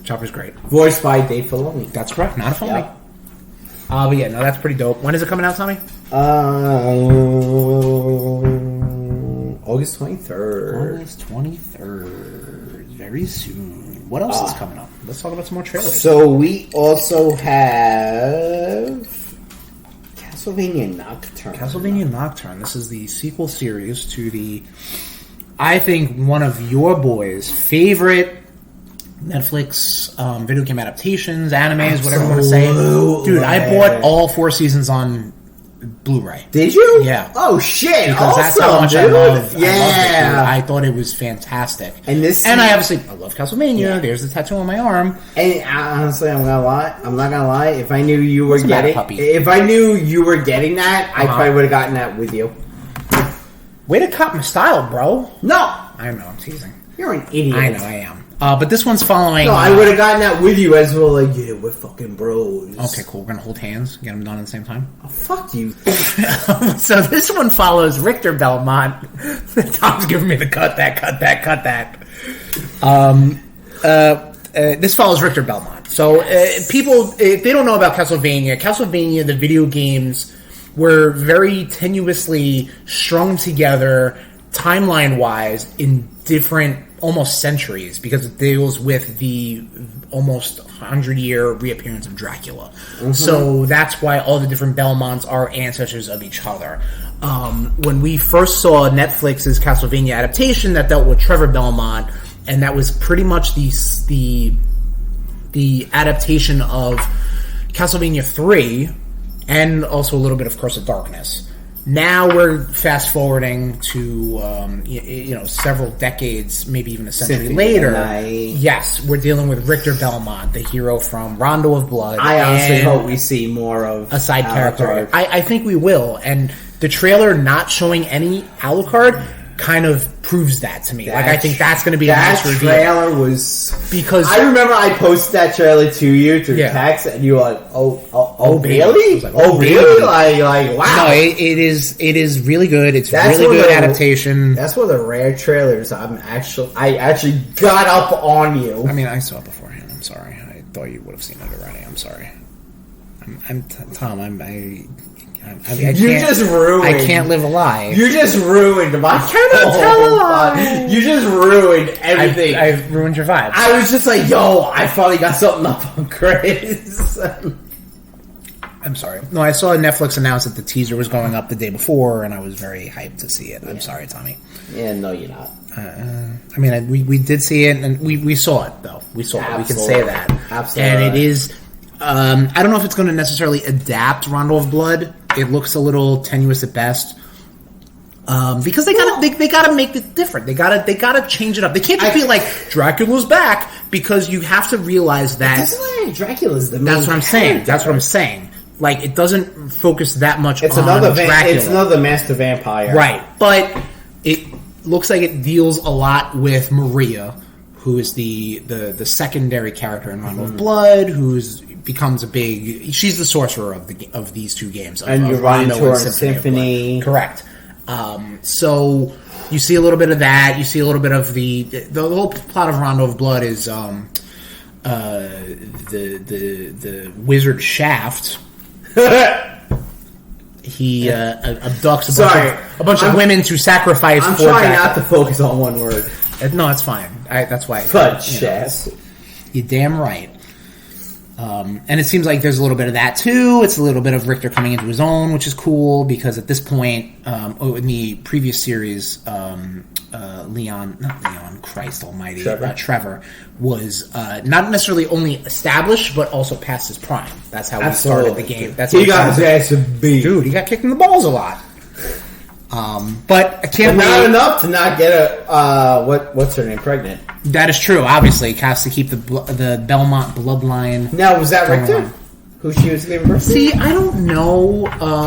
Chopper's great. Voiced by Dave Filoni. That's correct. Not a phony. Yep. But yeah, no, that's pretty dope. When is it coming out, Tommy? August 23rd. August 23rd. Very soon. What else is coming up? Let's talk about some more trailers. So we also have Castlevania Nocturne. Castlevania Nocturne. This is the sequel series to the, I think, one of your boys' favorite Netflix video game adaptations, animes, whatever you want to say. Dude, I bought all 4 seasons on Blu-ray. Did you? Yeah. Oh shit! Because awesome, that's how much dude. I loved it. Yeah. I thought it was fantastic. And I obviously I love Castlevania. Yeah. There's the tattoo on my arm. And honestly, I'm not gonna lie. If I knew you were What's the matter, puppy? if I knew you were getting that, I probably would have gotten that with you. Way to cop my style, bro. No, I know, I'm teasing. you're an idiot. I know, I am. But this one's following... No, I would have gotten that with you as well. Like, yeah, we're fucking bros. Okay, cool. We're going to hold hands, get them done at the same time. Oh, fuck you. So this one follows Richter Belmont. Tom's giving me the cut that. This follows Richter Belmont. So people, if they don't know about Castlevania, the video games were very tenuously strung together timeline-wise in different almost centuries, because it deals with the almost 100-year reappearance of Dracula. Mm-hmm. So that's why all the different Belmonts are ancestors of each other. When we first saw Netflix's Castlevania adaptation that dealt with Trevor Belmont, and that was pretty much the adaptation of Castlevania 3, and also a little bit of Curse of Darkness. Now we're fast forwarding to several decades, maybe even a century later. Yes, we're dealing with Richter Belmont, the hero from Rondo of Blood. I honestly hope we see more of a side character. I think we will, and the trailer not showing any Alucard kind of proves that to me. I think that's going to be a nice reveal. That trailer was... Because I remember I posted that trailer to you through text, and you were like, oh really? Like, oh, really? Like, wow. No, it is really good. It's really good adaptation. That's one of the rare trailers I actually got up on you. I mean, I saw it beforehand. I'm sorry. I thought you would have seen it already. I'm sorry. Tom, just ruined. I can't live a lie. You just ruined my. I cannot tell a lie. You just ruined everything. I've ruined your vibe. I was just like, yo, I finally got something up on Chris. I'm sorry. No, I saw Netflix announce that the teaser was going up the day before, and I was very hyped to see it. I'm sorry, Tommy. Yeah, no, you're not. I mean, we did see it, and we saw it, though. We saw it. We can say that. Absolutely. And it is... I don't know if it's going to necessarily adapt Rondo of Blood. It looks a little tenuous at best. Because they gotta make it different. They gotta change it up. They can't just be like Dracula's back, because you have to realize that Dracula's the main That's what I'm saying. character. That's what I'm saying. Like, it doesn't focus that much It's on Dracula. It's another master vampire, right? But it looks like it deals a lot with Maria, who is the secondary character in Rondo of Blood, becomes a big... She's the sorcerer of these two games. And you're running towards Symphony. Correct. So you see a little bit of that. You see a little bit of the whole plot of Rondo of Blood is the wizard Shaft. He abducts a bunch of women to sacrifice. I'm trying not to focus on one word. No, it's fine. That's why. Shaft. You're damn right. And it seems like there's a little bit of that too. It's a little bit of Richter coming into his own, which is cool, because at this point, in the previous series, Christ almighty, Trevor was not necessarily only established, but also past his prime. That's how he started the game. That's he got his ass beat. Dude, he got kicked in the balls a lot. But I can't. But not enough to not get a what's her name pregnant. That is true. Obviously, it has to keep the Belmont bloodline. Now, was that Richter? Who she was giving birth to? See, I don't know.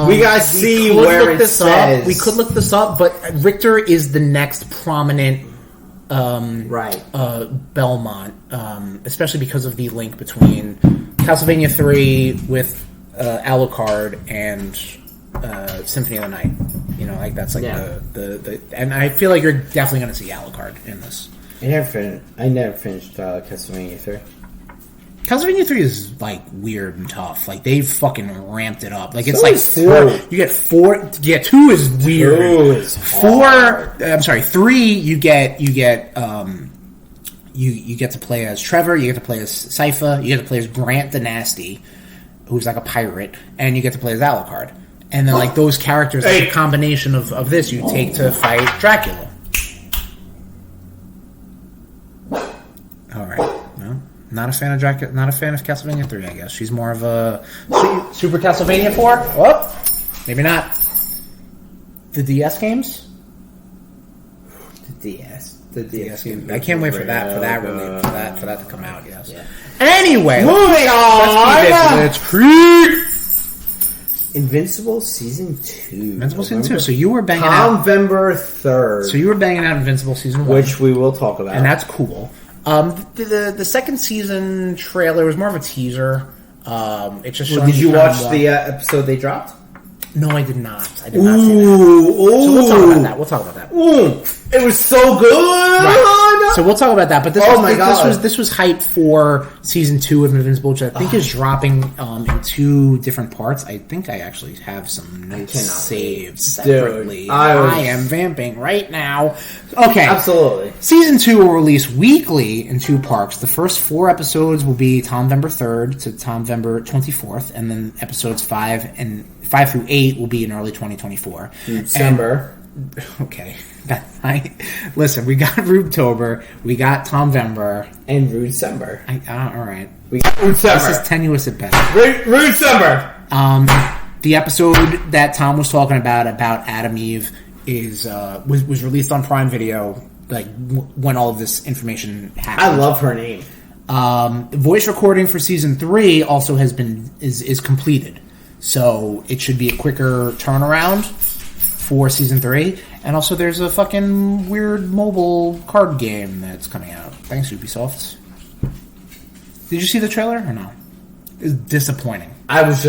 We gotta see where it says. We could look this up, but Richter is the next prominent Belmont, especially because of the link between Castlevania 3 with Alucard and Symphony of the Night. You know, like that's like the and I feel like you're definitely going to see Alucard in this. I never finished Castlevania 3. Castlevania 3 is like weird and tough. Like they fucking ramped it up. Like it's So like is 4. two. You get 4. Yeah, 2 is weird. 2 is 4. hard. I'm sorry. 3. You get you get to play as Trevor. You get to play as Sypha. You get to play as Grant the Nasty, who's like a pirate, and you get to play as Alucard. And then like those characters, like a combination of this, you take to fight Dracula. All right. Well, not a fan of Dracula. Not a fan of Castlevania 3. I guess she's more of a Super Castlevania 4. Oh, maybe not. The DS games. The DS game. I can't wait for that to come out. Yes. Yeah. Anyway, moving on. Let's creep. Invincible season 2. Invincible season 2. So you were banging out November 3rd. So you were banging out Invincible season 1, which we will talk about, and that's cool. The second season trailer was more of a teaser. It's just. Did you watch the episode they dropped? No, I did not. I did not see that. So we'll talk about that. It was so good. Right. So we'll talk about that. But this was hype for season 2 of Invincible, which I think is dropping in 2 different parts. I think I actually have some notes saved separately. Dude, I am vamping right now. Okay, absolutely. Season 2 will release weekly in 2 parts. The first 4 episodes will be November 3rd to November 24th, and then episodes 5 through 8 will be in early 2024. December. Okay. Listen, we got Rudetober, we got Tomvember, and Rudecember. All right. We got Rudecember. This is tenuous at best. Rudecember. The episode that Tom was talking about Adam Eve was released on Prime Video, like when all of this information happened. I love her name. The voice recording for season 3 also is completed, so it should be a quicker turnaround for season 3. And also there's a fucking weird mobile card game that's coming out. Thanks, Ubisoft. Did you see the trailer or no? It's disappointing. I was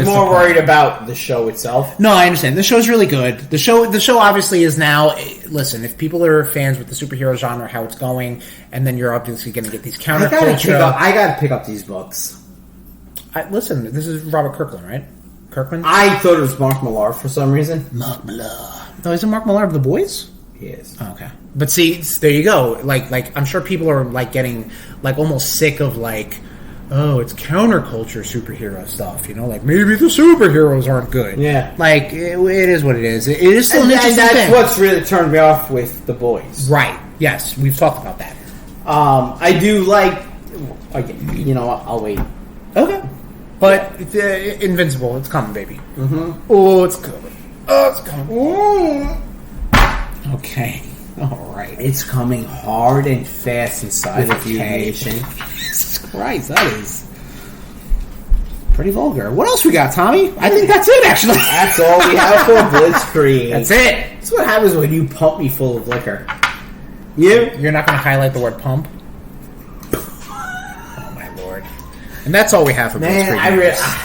more worried about the show itself. No, I understand. The show's really good. The show obviously is now. Listen, if people are fans with the superhero genre, how it's going, and then you're obviously going to get these counterculture. I gotta pick up these books. Listen, this is Robert Kirkland, right? Kirkman? I thought it was Mark Millar for some reason. Mark Millar. No, isn't Mark Millar of The Boyz? He is. Oh, okay. But see, there you go. Like I'm sure people are like getting like almost sick of like, oh, it's counterculture superhero stuff. You know, like maybe the superheroes aren't good. Yeah. Like it is what it is. It is still an interesting thing. And that's what's really turned me off with The Boyz. Right. Yes, we've talked about that. I do like. You know what? I'll wait. Okay. But Invincible, it's coming, baby. Mm-hmm. Oh, it's coming. Oh, it's coming. Okay. All right. It's coming hard and fast inside of RudeNation. Jesus Christ, that is pretty vulgar. What else we got, Tommy? I think that's it, actually. That's all we have for Blitzkrieg. That's it. That's what happens when you pump me full of liquor. You're not going to highlight the word pump? Oh, my Lord. And that's all we have for Blitzkrieg.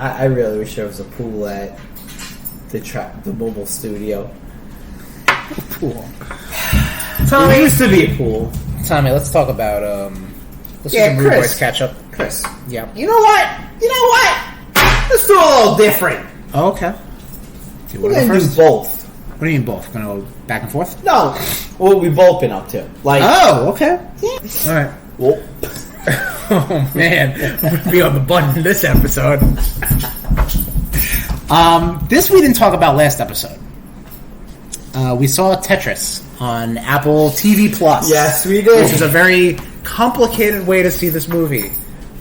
I really wish there was a pool at the mobile studio. Pool. Tommy, there used to be a pool. Tommy, let's talk about let's do some RudeBoyz CatchUp. Chris. Yeah. You know what? Let's do a little different. Oh, okay. We're gonna do both. What do you mean both? Gonna go back and forth? No. What we've both been up to. Like. Oh, okay. Yeah. All right. Well. Oh man, I'm gonna be on the button this episode. This we didn't talk about last episode. We saw Tetris on Apple TV Plus. Yes, we did. Which is a very complicated way to see this movie,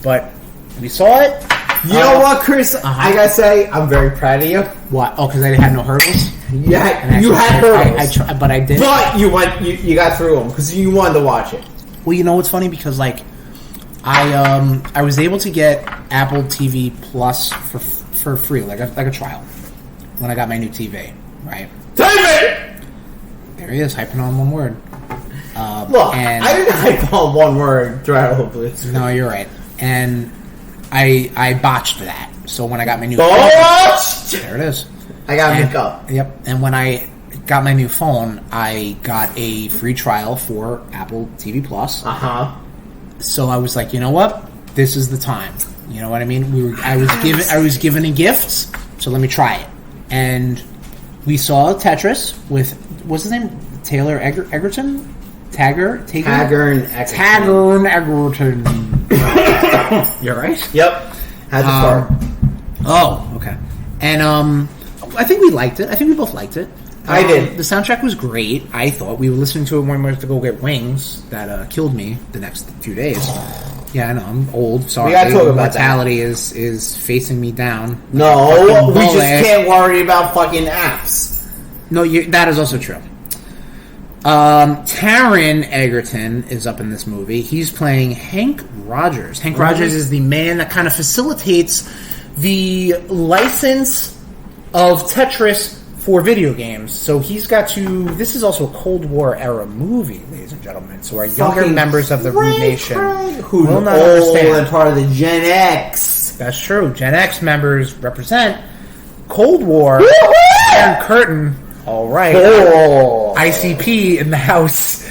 but we saw it. You know what, Chris? I gotta say, I'm very proud of you. What? Oh, because I had no hurdles. Yeah, you had hurdles, but I did. But you got through them because you wanted to watch it. Well, you know what's funny? Because like, I was able to get Apple TV Plus for free, like a trial, when I got my new TV. Right. TV. There he is, hyping on one word. Look, I didn't hype on one word throughout Blitzkrieg. No, you're right. And I botched that. So when I got my new Botched! phone, there it is. I got to pick up. Yep. And when I got my new phone, I got a free trial for Apple TV Plus. So I was like, you know what? This is the time. You know what I mean? I was given a gift, so let me try it. And we saw Tetris with, what's his name? Taylor Egerton? Taggart and Egerton. You're right? Yep. Had to start. Oh, okay. And I think we liked it. I think we both liked it. I did. The soundtrack was great, I thought. We were listening to it when we went to go get wings that killed me the next few days. Yeah, I know. I'm old. Sorry. We gotta talk about mortality is facing me down. No, we just can't worry about fucking apps. No, that is also true. Taron Egerton is up in this movie. He's playing Hank Rogers. Hank Rogers is the man that kind of facilitates the license of Tetris for video games. So he's got to... This is also a Cold War era movie, ladies and gentlemen. So our younger members of the RudeNation who will not old understand. and part of the Gen X. That's true. Gen X members represent Cold War. Iron Curtain. All right. ICP in the house.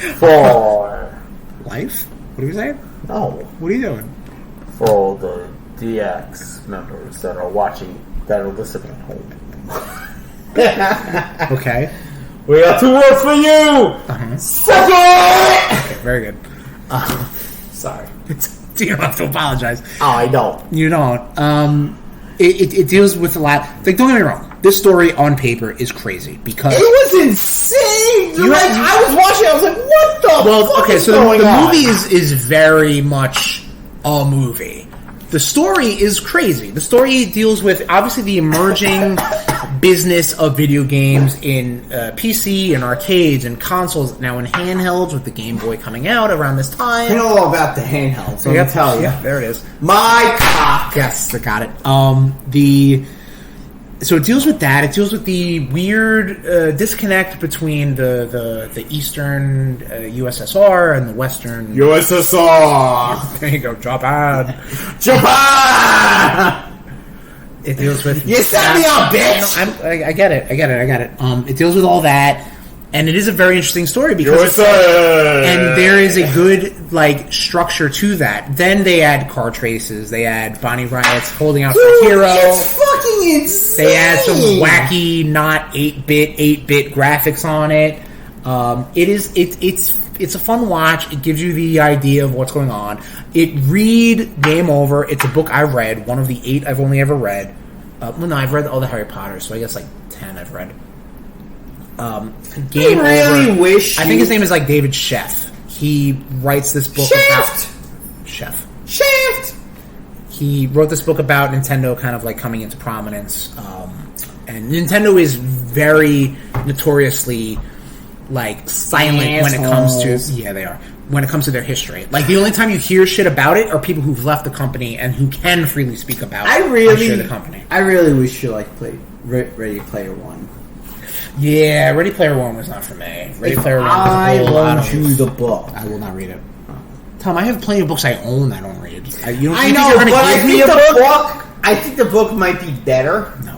Life? What are you saying? No. What are you doing? For all the DX members that are watching, that are listening at home. Okay. We got 2 words for you! Suck it! Okay, very good. Sorry. You don't have to apologize. Oh, I don't. You don't. It deals with a lot. Like, don't get me wrong. This story on paper is crazy because it was insane. I was watching. I was like, "What the fuck is going on?" The movie is very much a movie. The story is crazy. The story deals with obviously the emerging business of video games in PC and arcades and consoles, now in handhelds with the Game Boy coming out around this time. I know all about the handhelds. Let me tell you. Yeah, there it is. My cock. Yes, I got it. So it deals with that. It deals with the weird disconnect between the Eastern USSR and the Western USSR. There you go, Japan. It deals with you set me up, bitch. No, I get it. It deals with all that, and it is a very interesting story because and there is a good structure to that. Then they add car traces. They add Bonnie Riot's holding out for a hero. It's fucking insane. They add some wacky, not 8-bit graphics on it. It's a fun watch. It gives you the idea of what's going on. Game Over. It's a book I read. One of the 8 I've only ever read. I've read all the Harry Potters, so I guess 10 I've read. Game Over. Wish I think his name is David Sheff. He writes this book about Shaft. He wrote this book about Nintendo kind of coming into prominence, and Nintendo is very notoriously silent when it comes to they are when it comes to their history. The only time you hear shit about it are people who've left the company and who can freely speak about the company. I really wish you played Ready Player One. Yeah, Ready Player One was not for me. Ready Player One. I loaned you the book. I will not read it. Tom, I have plenty of books I own I don't read. I know, but I think the book. I think the book might be better. No.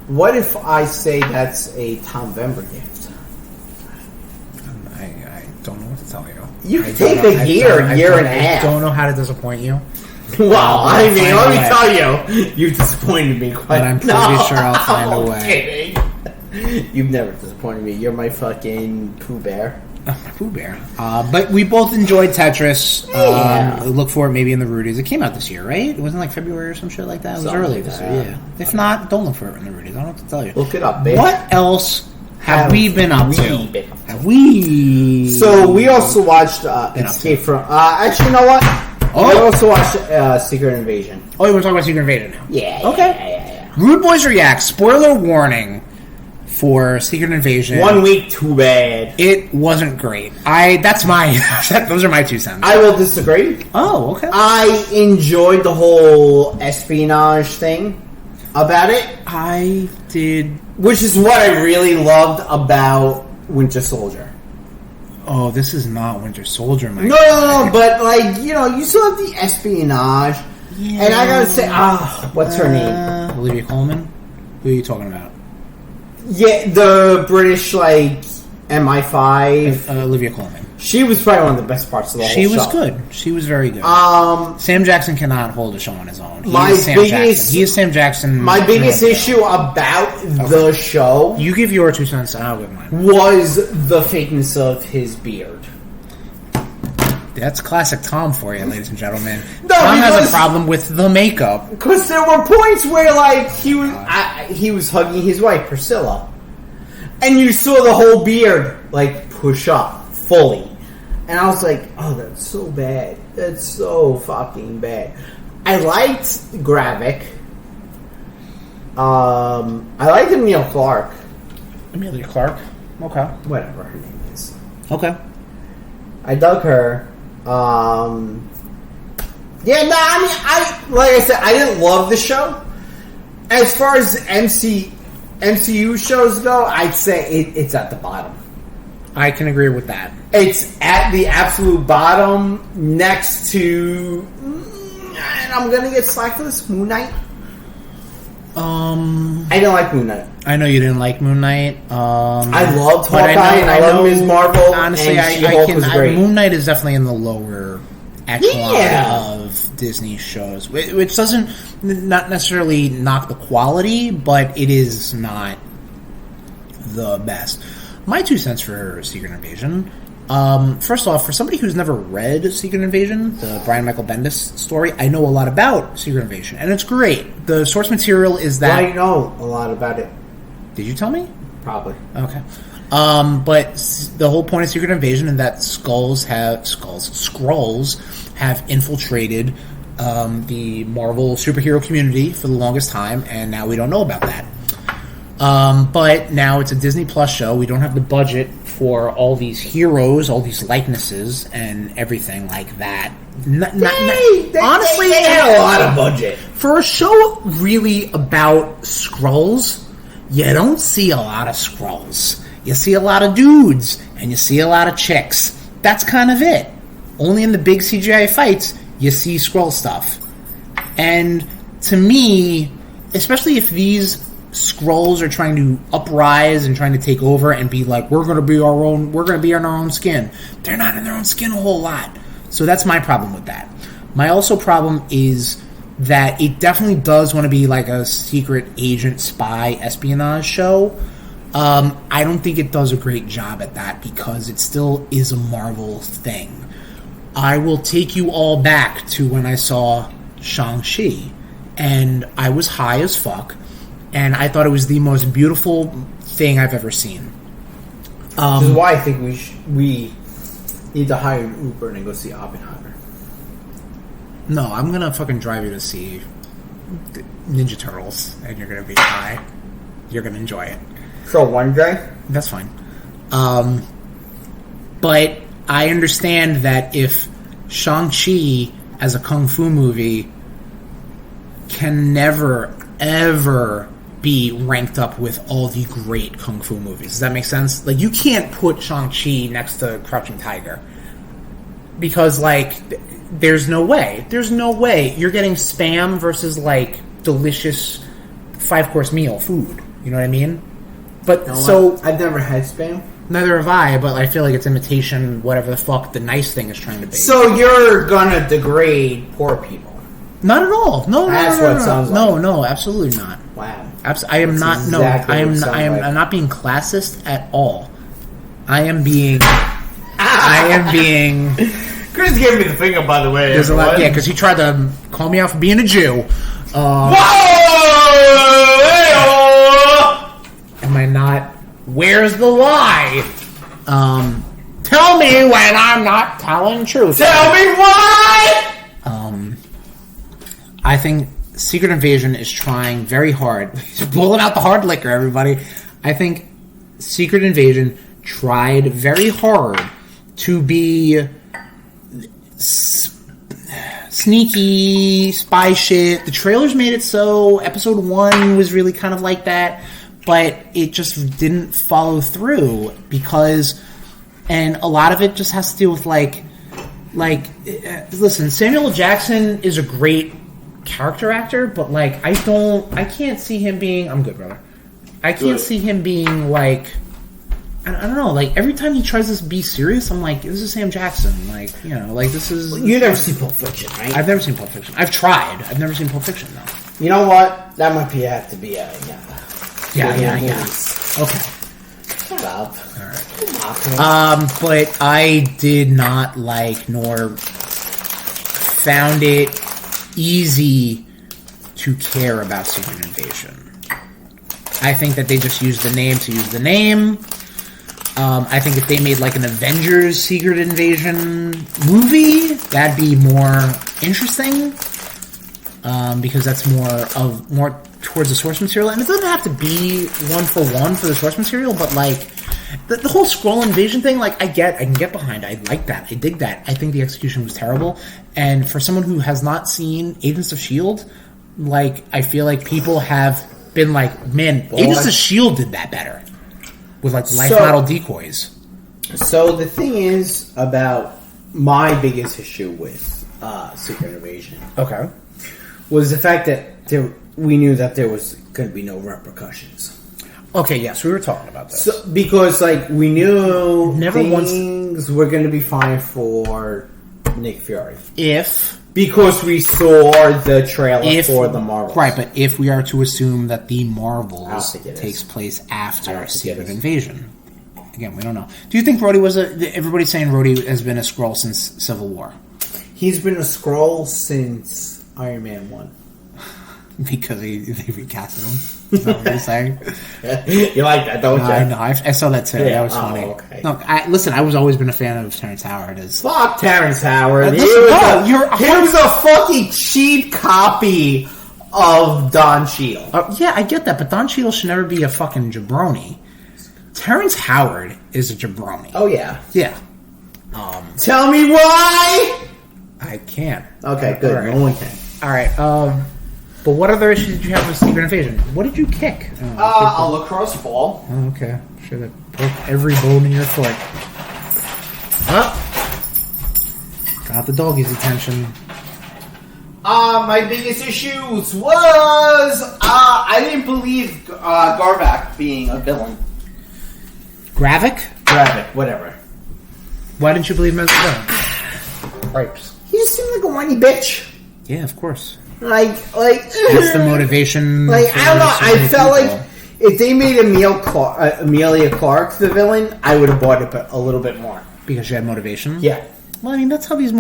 What if I say that's a Tom Vember gift? I don't know what to tell you. You can take a year and a half. I don't know how to disappoint you. Well, let me tell you, you disappointed me quite. But I'm pretty sure I'll find a way. Kidding. You've never disappointed me. You're my fucking Pooh Bear. Pooh Bear. But we both enjoyed Tetris. Look for it maybe in the Rudies. It came out this year, right? It wasn't February or some shit like that. It was early this year. Yeah. If not, don't look for it in the Rudies. I don't know what to tell you. Look it up, babe. What else have we been up to? Have we? So we also watched Escape from. Actually, you know what? We also watched Secret Invasion. Oh, you want to talk about Secret Invasion now? Yeah. Okay. Yeah. RudeBoyz React. Spoiler warning. for Secret Invasion. 1 week, too bad. It wasn't great. Those are my 2 cents. I will disagree. Oh, okay. I enjoyed the whole espionage thing about it. I did. Which is what I really loved about Winter Soldier. Oh, this is not Winter Soldier, my No, but like, you still have the espionage. Yeah. And I gotta say, what's her name? Olivia Colman? Who are you talking about? Yeah, the British, like, MI5. Olivia Colman. She was probably one of the best parts of the whole show. She was good. She was very good. Sam Jackson cannot hold a show on his own. He is Sam Jackson. My biggest issue about the show... You give your 2 cents, I'll give mine. ...was the fakeness of his beard. That's classic Tom for you, ladies and gentlemen. No, Tom has a problem with the makeup. Because there were points where, like, he was hugging his wife, Priscilla. And you saw the whole beard, like, push up fully. And I was like, oh, that's so bad. That's so fucking bad. I liked Gravik. I liked Emilia Clarke. Emilia Clarke? Okay. Whatever her name is. Okay. I dug her. Like I said, I didn't love the show. As far as MCU shows go, I'd say it's at the bottom. I can agree with that. It's at the absolute bottom, next to, and I'm gonna get slack for this, Moon Knight. I didn't like Moon Knight. I know you didn't like Moon Knight. I loved Hawkeye and I love Ms. Marvel. Honestly, Moon Knight is definitely in the lower echelon of Disney shows, which doesn't not necessarily knock the quality, but it is not the best. My 2 cents for Secret Invasion. First off, for somebody who's never read Secret Invasion, the Brian Michael Bendis story, I know a lot about Secret Invasion, and it's great. The source material is that... I know a lot about it. Did you tell me? Probably. Okay. But the whole point of Secret Invasion is that Skrulls have infiltrated the Marvel superhero community for the longest time, and now we don't know about that. But now it's a Disney Plus show. We don't have the budget for all these heroes, all these likenesses, and everything like that. Honestly, they had a lot of budget. For a show really about Skrulls, you don't see a lot of Skrulls. You see a lot of dudes, and you see a lot of chicks. That's kind of it. Only in the big CGI fights, you see Skrull stuff. And to me, especially if these Skrulls are trying to uprise and trying to take over and be like, we're going to be in our own skin. They're not in their own skin a whole lot. So that's my problem with that. My also problem is that it definitely does want to be like a secret agent spy espionage show. I don't think it does a great job at that because it still is a Marvel thing. I will take you all back to when I saw Shang-Chi, and I was high as fuck, and I thought it was the most beautiful thing I've ever seen. Which is why I think we need to hire an Uber and go see Oppenheimer. No, I'm gonna fucking drive you to see Ninja Turtles, and you're gonna be high. You're gonna enjoy it. So one day? That's fine. But I understand that if Shang-Chi as a kung fu movie can never, ever be ranked up with all the great kung fu movies. Does that make sense? Like, you can't put Shang-Chi next to Crouching Tiger. Because, like, there's no way. There's no way. You're getting Spam versus, like, delicious 5-course meal food. You know what I mean? But, I've never had Spam. Neither have I, but I feel like it's imitation, whatever the fuck the nice thing is trying to be. So you're gonna degrade poor people? Not at all. No, That's what it sounds like. No, absolutely not. Wow. I am not. Exactly No, I am. what it I am. sounds like. I'm not being classist at all. I am being. I am being. Chris gave me the finger, by the way. There's a lot. Yeah, because he tried to call me out for being a Jew. Whoa! Am I not? Where's the lie? Tell me when I'm not telling truth. Tell me why! I think Secret Invasion is trying very hard. He's pulling out the hard liquor, everybody. I think Secret Invasion tried very hard to be sneaky spy shit. The trailers made it so. Episode 1 was really kind of like that, but it just didn't follow through because, and a lot of it just has to do with listen, Samuel L. Jackson is a great character actor, but I can't see him being. I'm good, brother. I can't see him being like. I don't know. Like every time he tries to be serious, I'm like, this is Sam Jackson. Like this is. You never seen Pulp Fiction, right? I've never seen Pulp Fiction. I've tried. I've never seen Pulp Fiction though. You know what? That might have to be a Yeah. Okay. Shut up. All right. But I did not like nor found it easy to care about Secret Invasion. I think that they just used the name to use the name. I think if they made like an Avengers Secret Invasion movie, that'd be more interesting because that's more towards the source material, and it doesn't have to be one for the source material. But like the whole Skrull invasion thing, like I can get behind. I like that. I dig that. I think the execution was terrible, and for someone who has not seen Agents of S.H.I.E.L.D., like I feel like people have been like, man, Agents of S.H.I.E.L.D. did that better. With like life model decoys. So the thing is about my biggest issue with Secret Invasion, Okay. was the fact that we knew that there was going to be no repercussions. Okay, yes, we were talking about this. So, because we knew Never things were going to be fine for Nick Fury. Because we saw the trailer for the Marvels. Right, but if we are to assume that the Marvels think it takes is. place after think Secret it is. Invasion. Again, we don't know. Do you think Rhodey was everybody's saying Rhodey has been a Skrull since Civil War? He's been a Skrull since Iron Man 1. Because they recasted him? Is that what you're saying? You like that, don't you? I know. I saw that too. Yeah, That was funny. okay. No, listen, I was always been a fan of Terrence Howard. Fuck Terrence Howard. Listen, He was a fucking cheap copy of Don Cheadle. Yeah, I get that, but Don Cheadle should never be a fucking jabroni. Terrence Howard is a jabroni. Oh, yeah. Yeah. Tell me why! I can't. Okay, good. All right. No one can. All right. But what other issues did you have with Secret Invasion? What did you kick? A lacrosse ball. Oh, okay. Sure that broke every bone in your foot. Got the doggy's attention. My biggest issues was I didn't believe Garvak being a villain. Gravik? Gravik, whatever. Why didn't you believe him as a villain? Gripes. He just seemed like a whiny bitch. Yeah, of course. Like That's the motivation. Like for I don't know. so I many felt people. like if they made Amelia Clark the villain, I would have bought it a little bit more. Because you had motivation? Yeah. Well, I mean, that's how these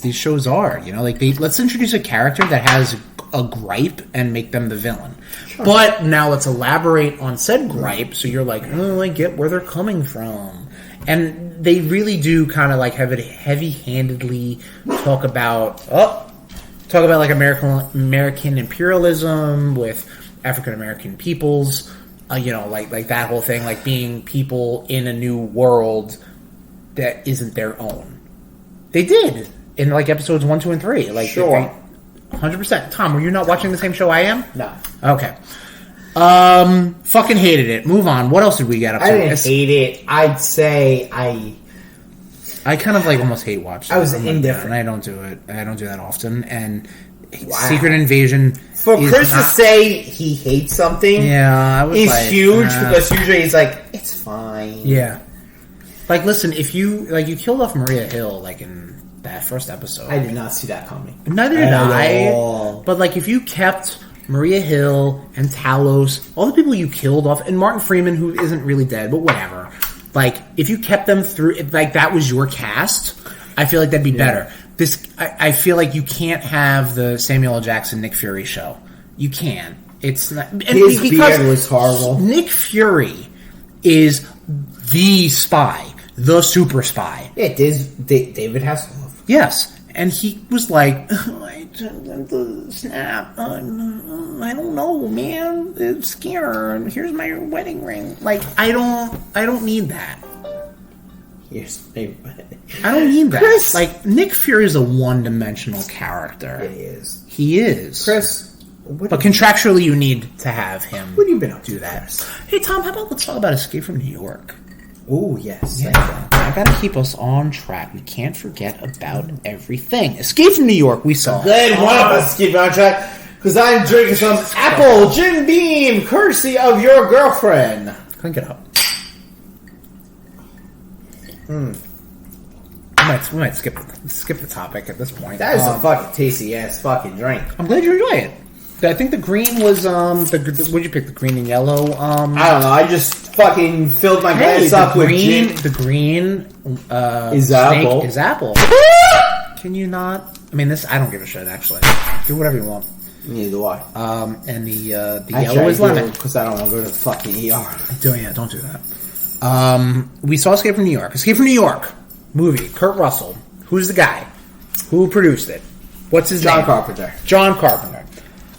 these shows are. You know, like let's introduce a character that has a gripe and make them the villain. Sure. But now let's elaborate on said gripe, so you're like, oh, I get where they're coming from. And they really do kind of like heavy-handedly talk about like American imperialism with African American peoples. Like that whole thing, like being people in a new world that isn't their own. They did in like episodes 1, 2, and 3. Like sure, 100%. Tom, were you not watching the same show I am? No. Okay. Fucking hated it. Move on. What else did we get up to? I didn't hate it. I'd say I kind of like almost hate watch. I was indifferent. I don't do it. I don't do that often. And Secret Invasion for Chris to say he hates something, I was is huge because usually he's like, it's fine. Yeah. Like, listen, if you killed off Maria Hill like in that first episode. I did not see that coming. Neither did I. But like, if you kept Maria Hill and Talos, all the people you killed off, and Martin Freeman, who isn't really dead, but whatever. Like, if you kept them through, like that was your cast, I feel like that'd be better. I feel like you can't have the Samuel L. Jackson Nick Fury show. You can't. It's not. His beard was horrible. Nick Fury is the spy, the super spy. Yeah, David Hasselhoff. Yes, And he was like, I turned the snap. I don't know, man. It's scared. Here's my wedding ring. Like, I don't need that. Here's my I don't need that. Chris. Like, Nick Fury is a one-dimensional character. He is. He is. Chris, But contractually, you need to have him what have you been up to? do that. Hey, Tom, how about let's talk about Escape from New York? Oh, yes. Yeah, I gotta keep us on track. We can't forget about everything. Escape from New York, we saw. Then one of us keep on track because I'm drinking some apple Jim Beam, courtesy of your girlfriend. Clink it up. We might skip the topic at this point. That is a fucking tasty ass fucking drink. I'm glad you enjoy it. I think the green was what'd you pick? The green and yellow. I don't know. I just fucking filled my glass up with gin. The green Is snake apple. Is apple. Can you not? I mean, this I don't give a shit. Actually, do whatever you want. Neither do I. And the yellow is lemon. Because I don't want to go to the fucking ER. Don't do that. We saw Escape from New York. Escape from New York movie. Kurt Russell. Who's the guy? Who produced it? What's his name? John Carpenter. John Carpenter.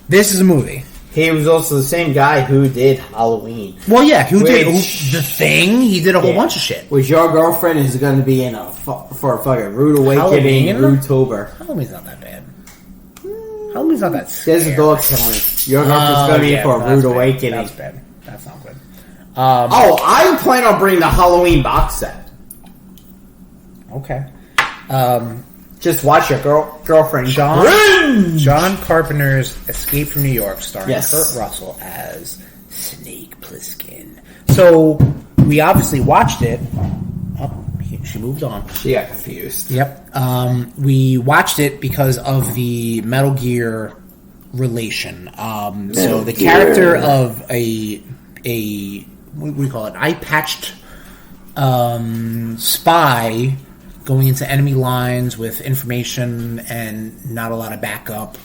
This is a movie. He was also the same guy who did Halloween. Well, yeah, The Thing. He did a whole bunch of shit. Which your girlfriend is going to be in for a fucking rude awakening in Rudetober. Halloween's not that bad. Halloween's not that scary. There's a dog killing. Your girlfriend's going to be in for a rude awakening. That's bad. That's not good. I plan on bringing the Halloween box set. Okay. Just watch your girlfriend. John Carpenter's Escape from New York, starring Kurt Russell as Snake Plissken. So we obviously watched it. Oh, she moved on. She got confused. Yep. We watched it because of the Metal Gear relation. So the character of a what do we call it? Eye-patched spy going into enemy lines with information and not a lot of backup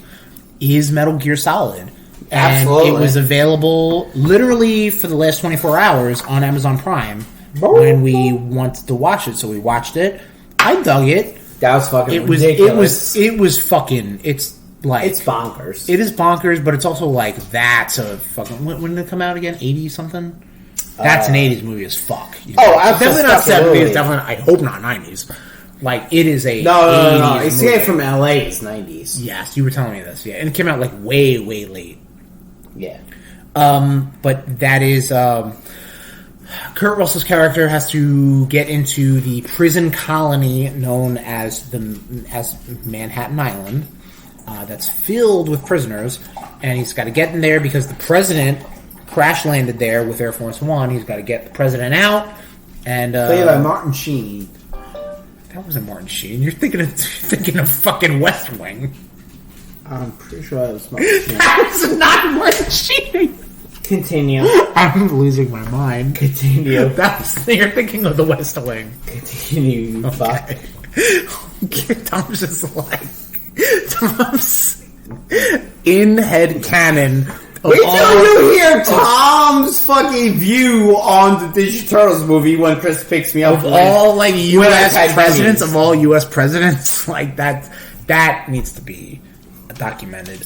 is Metal Gear Solid. Absolutely. And it was available literally for the last 24 hours on Amazon Prime when we wanted to watch it. So we watched it. I dug it. That was fucking ridiculous. It was fucking, it's like... It's bonkers. It is bonkers, but it's also like, that's a fucking... When did it come out again? 80-something? That's an 80s movie as fuck. Absolutely. Definitely not 70s. Definitely, I hope not 90s. Like, it is a No. It came from LA. It's 90s. Yes, you were telling me this. Yeah, and it came out like way, way late. Yeah. But that is Kurt Russell's character has to get into the prison colony known as Manhattan Island. That's filled with prisoners, and he's got to get in there because the president crash landed there with Air Force One. He's got to get the president out. And played by Martin Sheen. That wasn't Martin Sheen. You're thinking of fucking West Wing. I'm pretty sure that was Martin Sheen. That was not Martin Sheen. Continue. I'm losing my mind. Continue. You're thinking of the West Wing. Continue, you fuck. Tom's just like... Tom's in head canon. Wait till you hear Tom's fucking view on the Ninja Turtles movie when Chris picks me up. Of all like U.S. presidents, of all U.S. presidents, like that needs to be documented.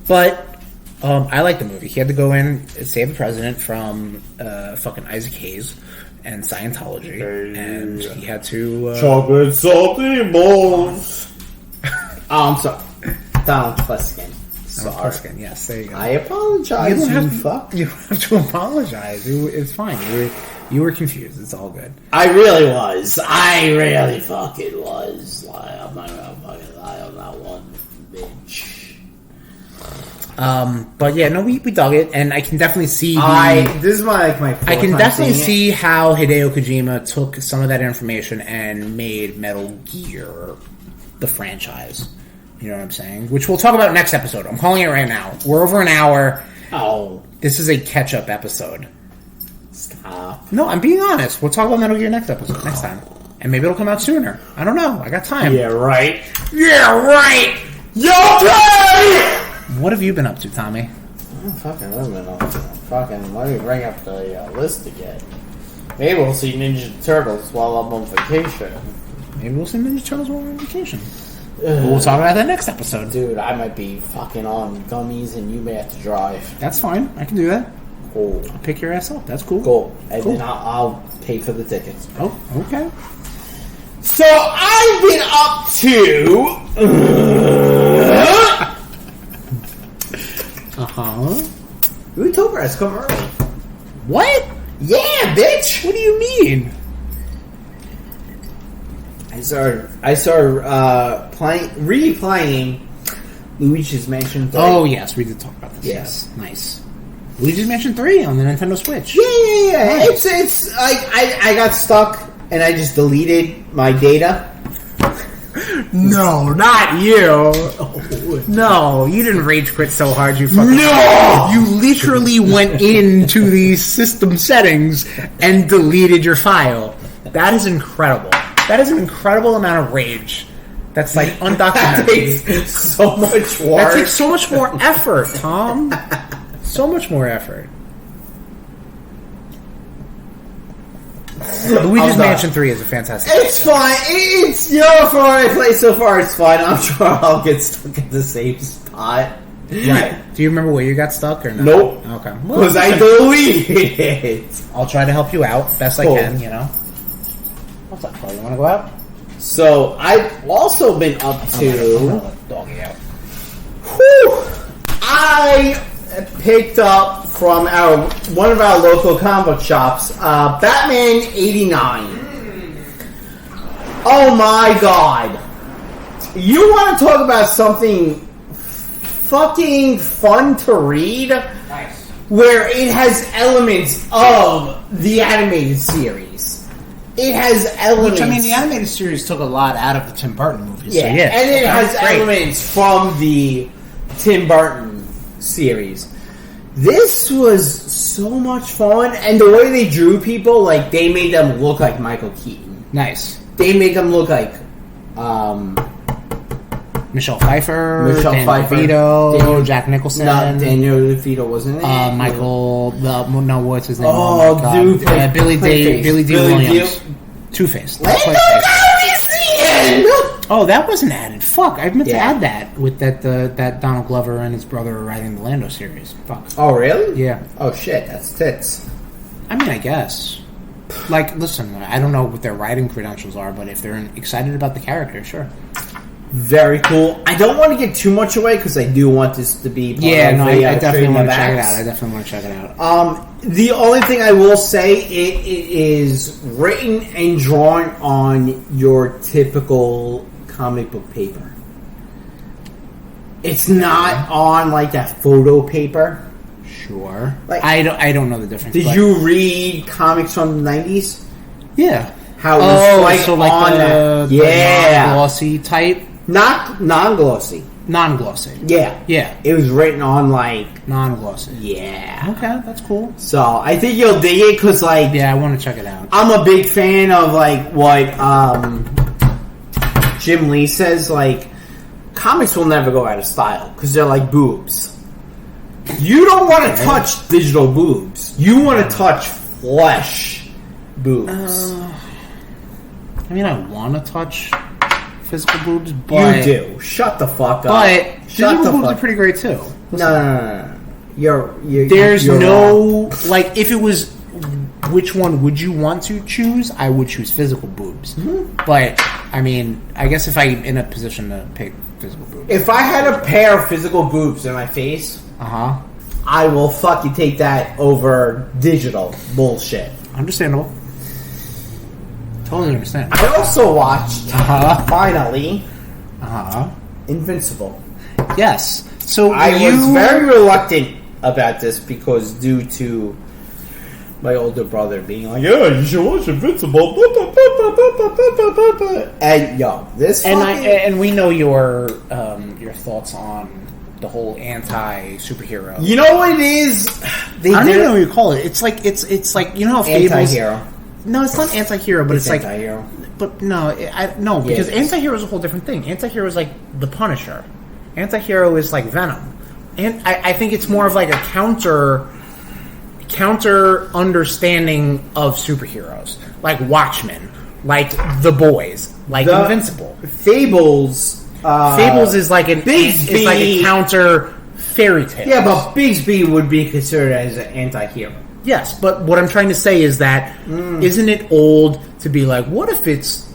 But I like the movie. He had to go in and save the president from fucking Isaac Hayes and Scientology, and he had to chocolate salty balls. I'm sorry, Donald Plissken. Sorry. Plissken, yes, there you go. I apologize. You don't have to apologize. It's fine. You were confused. It's all good. I really was. I really fucking was. I'm not gonna fucking lie on that one, bitch. But yeah, no, we dug it, and I can definitely see. This is my I can definitely see how Hideo Kojima took some of that information and made Metal Gear the franchise. You know what I'm saying? Which we'll talk about next episode. I'm calling it right now. We're over an hour. Oh, this is a catch-up episode. Stop. No, I'm being honest. We'll talk about Metal Gear next episode, next time, and maybe it'll come out sooner. I don't know. I got time. Yeah, right. Yeah, right. Yo, play! What have you been up to, Tommy? Fucking women. Fucking. Let me bring up the list again. Maybe we'll see Ninja Turtles while I'm on vacation. Maybe we'll send Ninja Turtles while we're on vacation. We'll talk about that next episode. Dude, I might be fucking on gummies and you may have to drive. That's fine. I can do that. Cool. I'll pick your ass up. That's cool. Cool. And Cool. then I'll pay for the tickets. Oh, okay. So I've been up to... Rudetober has come early. What? Yeah, bitch! What do you mean? I started replaying Luigi's Mansion 3. Oh, yes. We did talk about this. Yeah. Yes. Nice. Luigi's Mansion 3 on the Nintendo Switch. Yeah. Nice. It's like I got stuck and I just deleted my data. No, not you. No, you didn't rage quit so hard you fucking... No! You literally went into the system settings and deleted your file. That is incredible. That is an incredible amount of rage. That's like That undocumented. takes so much work. That takes so much more effort, Tom. So much more effort. Luigi's Mansion 3 is a fantastic game. It's fine. It's, for what I played so far, it's fine. I'm sure I'll get stuck at the same spot. Right. Do you remember where you got stuck or no? Nope. Okay. Because I deleted it. I'll try to help you out best I Cool. can, What's up, Carl? You want to go out? So, I've also been up I'm to... gonna let the doggy out. Whew, I picked up from one of our local comic book shops, Batman 89. Oh my god. You want to talk about something fucking fun to read? Nice. Where it has elements of the animated series. It has elements... Which, the animated series took a lot out of the Tim Burton movies. Yeah, So yeah. and it has Great. elements from the Tim Burton series. This was so much fun, and the way they drew people, like, they made them look like Michael Keaton. Nice. They made them look like, Michelle Pfeiffer, Michelle Dan Pfeiffer, DeVito, Jack Nicholson. not Daniel DeVito, wasn't it? Michael, what's his name? Oh, my dude, God. Billy D. Billy Williams. Two-Face. Lando Calrissian! Oh, that wasn't added. Fuck, I meant to Yeah. add that with that Donald Glover and his brother are writing the Lando series. Fuck. Oh, really? Yeah. Oh, shit, that's tits. I guess. Like, listen, I don't know what their writing credentials are, but if they're excited about the character, sure. Very cool. I don't want to get too much away because I do want this to be part of I the, definitely want to Trading check it of out. Acts. I definitely want to check it out. The only thing I will say, it is written and drawn on your typical comic book paper. It's not on like that photo paper. Sure. Like- I don't know the difference. Did but- you read comics from the 90s? Yeah. How it was on the non-glossy type? Not non-glossy. Non-glossy. Yeah. Yeah. It was written on like... Non-glossy. Yeah. Okay, that's cool. So, I think you'll dig it because like... Yeah, I want to check it out. I'm a big fan of like what Jim Lee says, like comics will never go out of style because they're like boobs. You don't want to touch digital boobs. You want to touch flesh boobs. I want to touch physical boobs, but... You do. Shut the fuck up. But Shut digital the boobs fuck are pretty great, too. No. You're There's you're no... wrong. Like, if it was... Which one would you want to choose? I would choose physical boobs. Mm-hmm. But, I guess if I'm in a position to pick physical boobs... If I had a pair of physical boobs in my face, Uh-huh. I will fucking take that over digital bullshit. Understandable. Totally understand. I also watched, finally, Uh-huh. Invincible. Yes. So I was very reluctant about this because due to my older brother being like, yeah, you should watch Invincible. And this and we know your thoughts on the whole anti-superhero. You know what it is? I don't even know what you call it. It's like you know how Fables... Anti-hero. No, it's not anti-hero, but it's like anti-hero. But no, because anti-hero is a whole different thing. Anti-hero is like the Punisher. Anti-hero is like Venom, and I think it's more of like a counter understanding of superheroes, like Watchmen, like The Boys. like Invincible. Fables. Fables is like it's like a counter fairy tale. Yeah, but Bigsby would be considered as an anti-hero. Yes, but what I'm trying to say is that isn't it old to be like, what if it's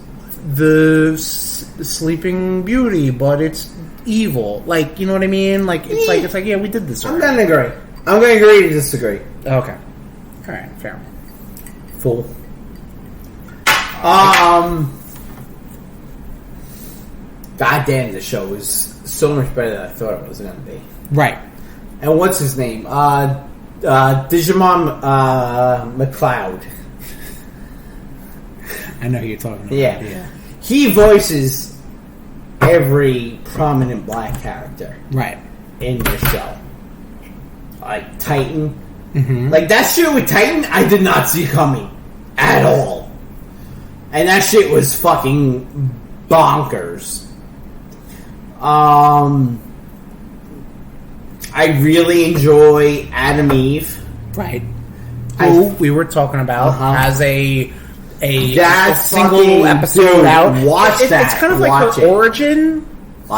the Sleeping Beauty, but it's evil? Like, you know what I mean? Like it's like yeah, we did this already. I'm gonna agree to disagree. Okay, all right, fair. Fool. God damn, the show was so much better than I thought it was going to be. Right. And what's his name? Digimon McCloud. I know who you're talking about. Yeah. He voices every prominent black character. Right. In the show. Like Titan. Mm-hmm. Like that shit with Titan, I did not see coming. At all. And that shit was fucking bonkers. I really enjoy Adam Eve. Right. Who we were talking about has a single episode out. Watch that. It's kind of like her origin.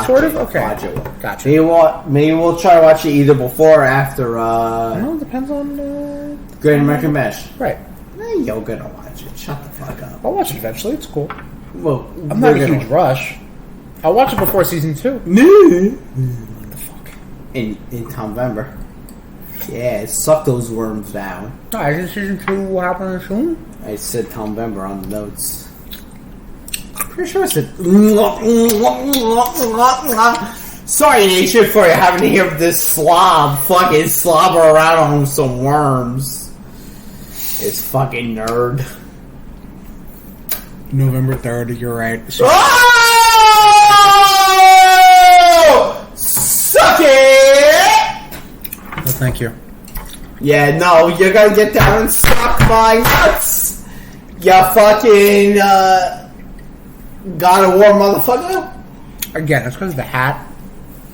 Sort of? Okay. Watch it. Gotcha. Maybe we'll try to watch it either before or after. Well, it depends on Great American Bash. Right. You're gonna watch it. Shut the fuck up. I'll watch it eventually. It's cool. Well, I'm not in a huge rush. I'll watch it before season 2. What the fuck? In November. Yeah, suck those worms down. No, I think season 2 will happen soon. I said November on the notes. Pretty sure I said. Sorry, Nation, for having to hear this slob fucking slobber around on some worms. It's fucking nerd. November 3rd, you're right. So, oh! Suck it! well, thank you. Yeah, no, you're gonna get down and suck my nuts! You fucking, God of War motherfucker? Again, it's because the hat.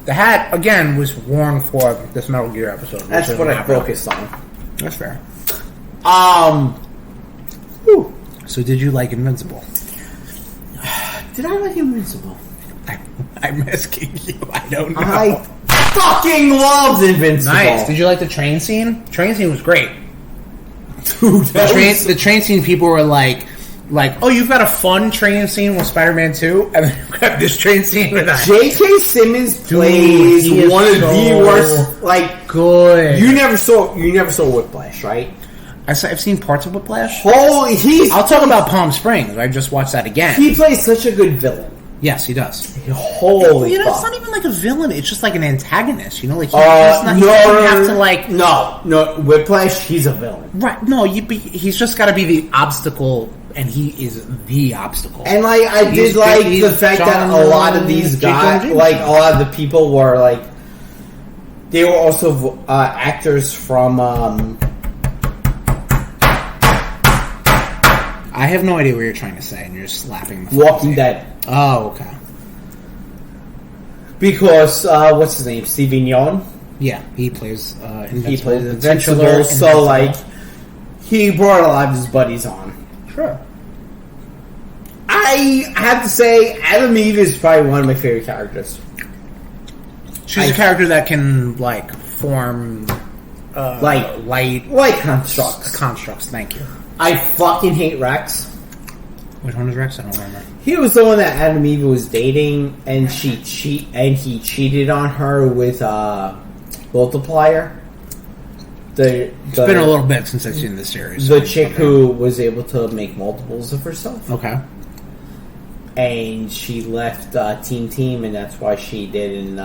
The hat, again, was worn for this Metal Gear episode. That's what I focused on. That's fair. Whew. So did you like Invincible? Did I like Invincible? I'm asking you. I don't know. I fucking loved Invincible. Nice. Did you like the train scene? Train scene was great. Dude, The train scene, people were like, oh, you've got a fun train scene with Spider-Man 2, and then you've got this train scene with that. J.K. Simmons plays one of the worst. Like, good. You never saw Whiplash, right? I've seen parts of Whiplash. I'll talk about Palm Springs. I just watched that again. He plays such a good villain. Yes, he does. Holy fuck. It's not even like a villain. It's just like an antagonist. You know, like he doesn't have to like. No, Whiplash. He's a villain. Right? No, he's just got to be the obstacle, and he is the obstacle. And like I did like the fact that a lot of these guys, like a lot of the people, were like they were also actors from. I have no idea what you're trying to say, and you're just laughing. Walking Dead. Oh, okay. Because what's his name? Steven Yeun. Yeah, he plays Invincible. He plays Invincible. So like, he brought a lot of his buddies on. Sure. I have to say, Adam Eve is probably one of my favorite characters. She's a character that can like form light constructs. Constructs. Thank you. I fucking hate Rex. Which one is Rex? I don't remember. He was the one that Adam Eve was dating, and he cheated on her with Multiplier. It's been a little bit since I've seen this series. The chick who was able to make multiples of herself. Okay. And she left Team, and that's why she didn't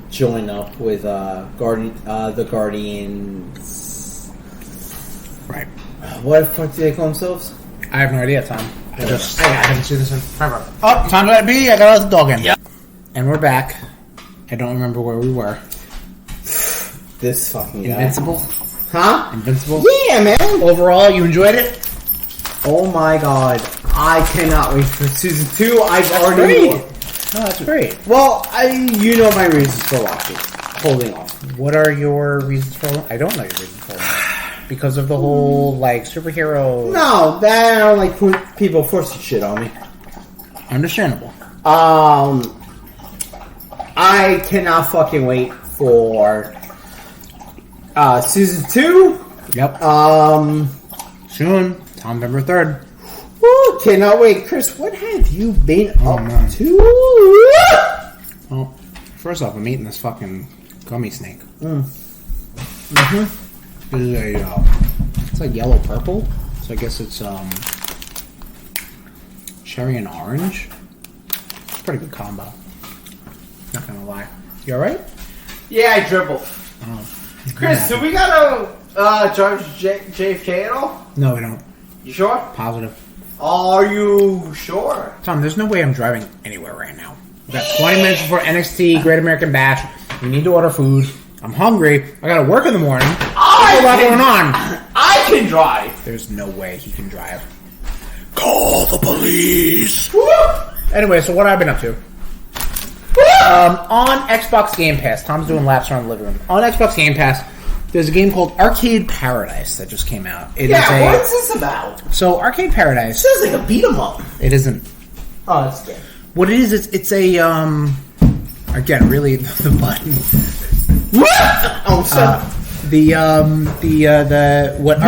join up with the Guardians. Right. What the fuck do they call themselves? I have no idea, Tom. I haven't seen this in forever. Oh, time to let it be. I got a dog in. Yep. And we're back. I don't remember where we were. This fucking guy. Invincible? Huh? Invincible? Yeah, man. Overall, you enjoyed it? Oh my god. I cannot wait for season 2. That's great. Well, you know my reasons for watching. Holding off. What are your reasons for... I don't know your reasons for it. Because of the whole, like, superhero... No, that I don't like when people forcing shit on me. Understandable. I cannot fucking wait for season 2. Yep. Soon. November 3rd. Woo, cannot wait. Chris, what have you been up to? Well, first off, I'm eating this fucking gummy snake. Mm-hmm. This is a, it's like yellow purple, so I guess it's cherry and orange. It's a pretty good combo. Not gonna lie. You alright? Yeah, I dribbled. Oh, Chris, do we gotta charge JFK at all? No, we don't. You sure? Positive. Are you sure? Tom, there's no way I'm driving anywhere right now. We got 20 minutes before NXT Great American Bash. We need to order food. I'm hungry. I gotta work in the morning. There's a lot going on. I can drive. There's no way he can drive. Call the police. Woo! Anyway, so what have I been up to? On Xbox Game Pass, Tom's doing laps around the living room. On Xbox Game Pass, there's a game called Arcade Paradise that just came out. What's this about? So Arcade Paradise. This is like a beat 'em up. It isn't. Oh, that's good. What it is, it's a again, really the button. Oh, sorry. The what?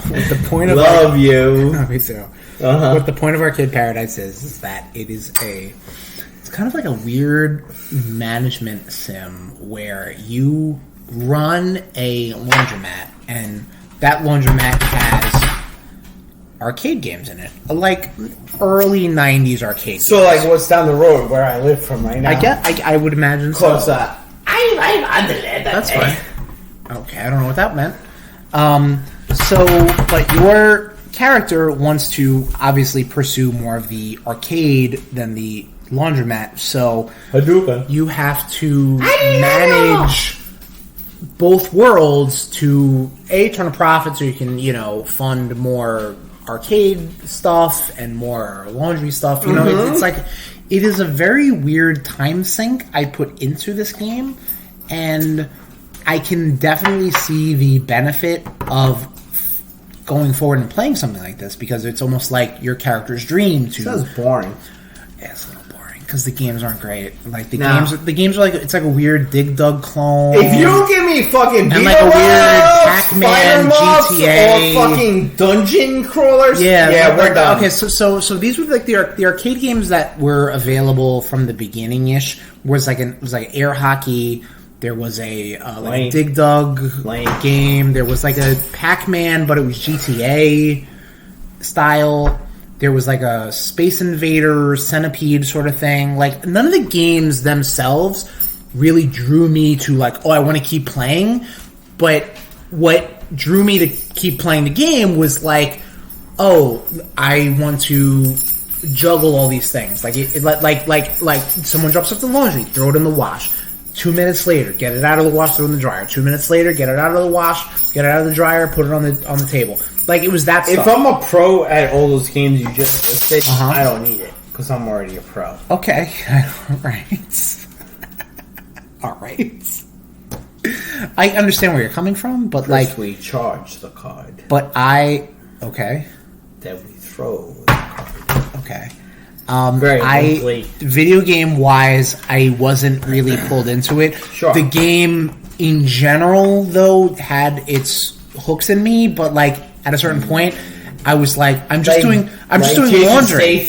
What the point of love you. Me too. What the point of Arcade Paradise is that it's kind of like a weird management sim where you run a laundromat and that laundromat has arcade games in it, like early '90s arcade. So, games. like, what's down the road where I live from right now? I would imagine close so. that. That's fine. Okay, I don't know what that meant. But your character wants to obviously pursue more of the arcade than the laundromat, so you have to manage both worlds to turn a profit so you can, fund more arcade stuff and more laundry stuff. It's like, it is a very weird time sink I put into this game, and I can definitely see the benefit of going forward and playing something like this, because it's almost like your character's dream to... Sounds boring. Yeah, it's a little boring, because the games aren't great. Like, the games are like... It's like a weird Dig Dug clone. If you don't give me fucking and like a weird Pac-Man GTA... or fucking dungeon crawlers... Yeah, we're done. Okay, so these were like the arcade games that were available from the beginning-ish. It was like air hockey... There was a Dig Dug game. There was like a Pac-Man, but it was GTA style. There was like a Space Invader Centipede sort of thing. Like, none of the games themselves really drew me to like, I want to keep playing. But what drew me to keep playing the game was like, I want to juggle all these things. Like like someone drops off the laundry, throw it in the wash. 2 minutes later, get it out of the wash, throw it in the dryer. 2 minutes later, get it out of the wash, get it out of the dryer, put it on the table. Like, it was that stuff. If I'm a pro at all those games you just listed, I don't need it, because I'm already a pro. Okay. Alright. I understand where you're coming from, but First we charge the card. But okay. Then we throw the card. Okay. Video game wise, I wasn't really pulled into it. Sure. The game in general, though, had its hooks in me, but like at a certain point, I was like, I'm just doing laundry.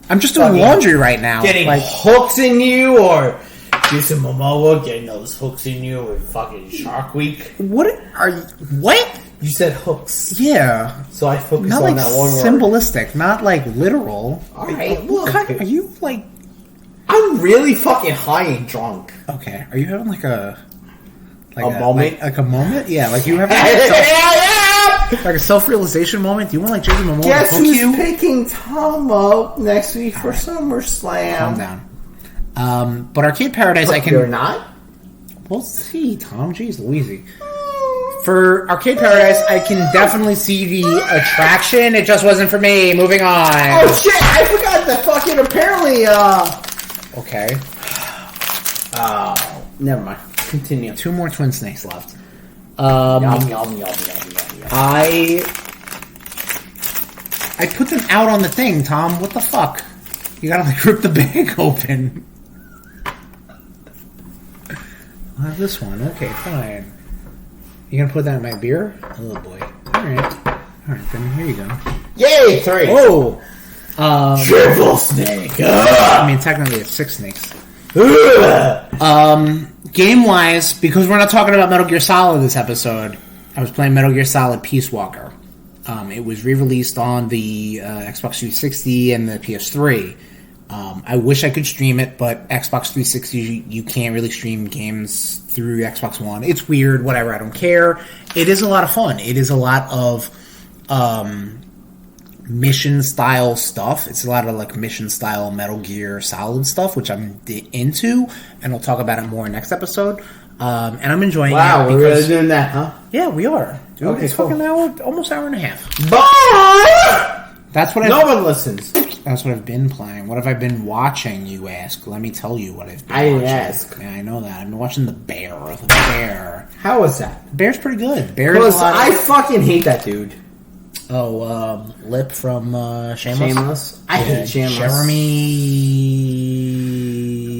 I'm just doing laundry right now. Getting hooks in you, or Jason Momoa getting those hooks in you with fucking Shark Week. What? You said hooks. Yeah. So I focused not on like that one word. Symbolistic, not like literal. Alright, are you like... I'm really fucking high and drunk. Okay. Are you having like a moment? Like a moment? Yeah, like you have like a self-realization moment? Do you want like Jason Momoa Guess to hook who's you? picking Tom up next week for SummerSlam? Calm down. But Arcade Paradise, I can... You're not? We'll see, Tom. Jeez, Louise. For Arcade Paradise, I can definitely see the attraction. It just wasn't for me. Moving on. Oh, shit! I forgot that fucking apparently, Okay. Oh, never mind. Continue. 2 more Twin Snakes left. Yum, yum, yum, yum, yum, yum. I put them out on the thing, Tom. What the fuck? You gotta like rip the bag open. I'll have this one. Okay, fine. You gonna put that in my beer? Oh boy. Alright, then here you go. Yay, 3. Oh! Triple snake. I mean, technically it's 6 snakes. Game-wise, because we're not talking about Metal Gear Solid this episode, I was playing Metal Gear Solid Peace Walker. It was re-released on the Xbox 360 and the PS3. I wish I could stream it, but Xbox 360, you can't really stream games through Xbox One. It's weird, whatever, I don't care. It is a lot of fun. It is a lot of mission-style stuff. It's a lot of like mission-style Metal Gear Solid stuff, which I'm into, and we'll talk about it more next episode. And I'm enjoying it. Wow, we're really doing that, huh? Yeah, we are. Dude, Okay, it's cool. fucking almost hour and a half. Bye! That's what No one listens. That's what I've been playing. What have I been watching, you ask? Let me tell you what I've been I didn't watching. ask. Yeah, I know that. I've been watching The Bear. The Bear. How was that? The Bear's pretty good. Bear's Because a lot I of... fucking hate that dude. Oh, Lip from Shameless? Shameless? I hate Shameless. Jeremy...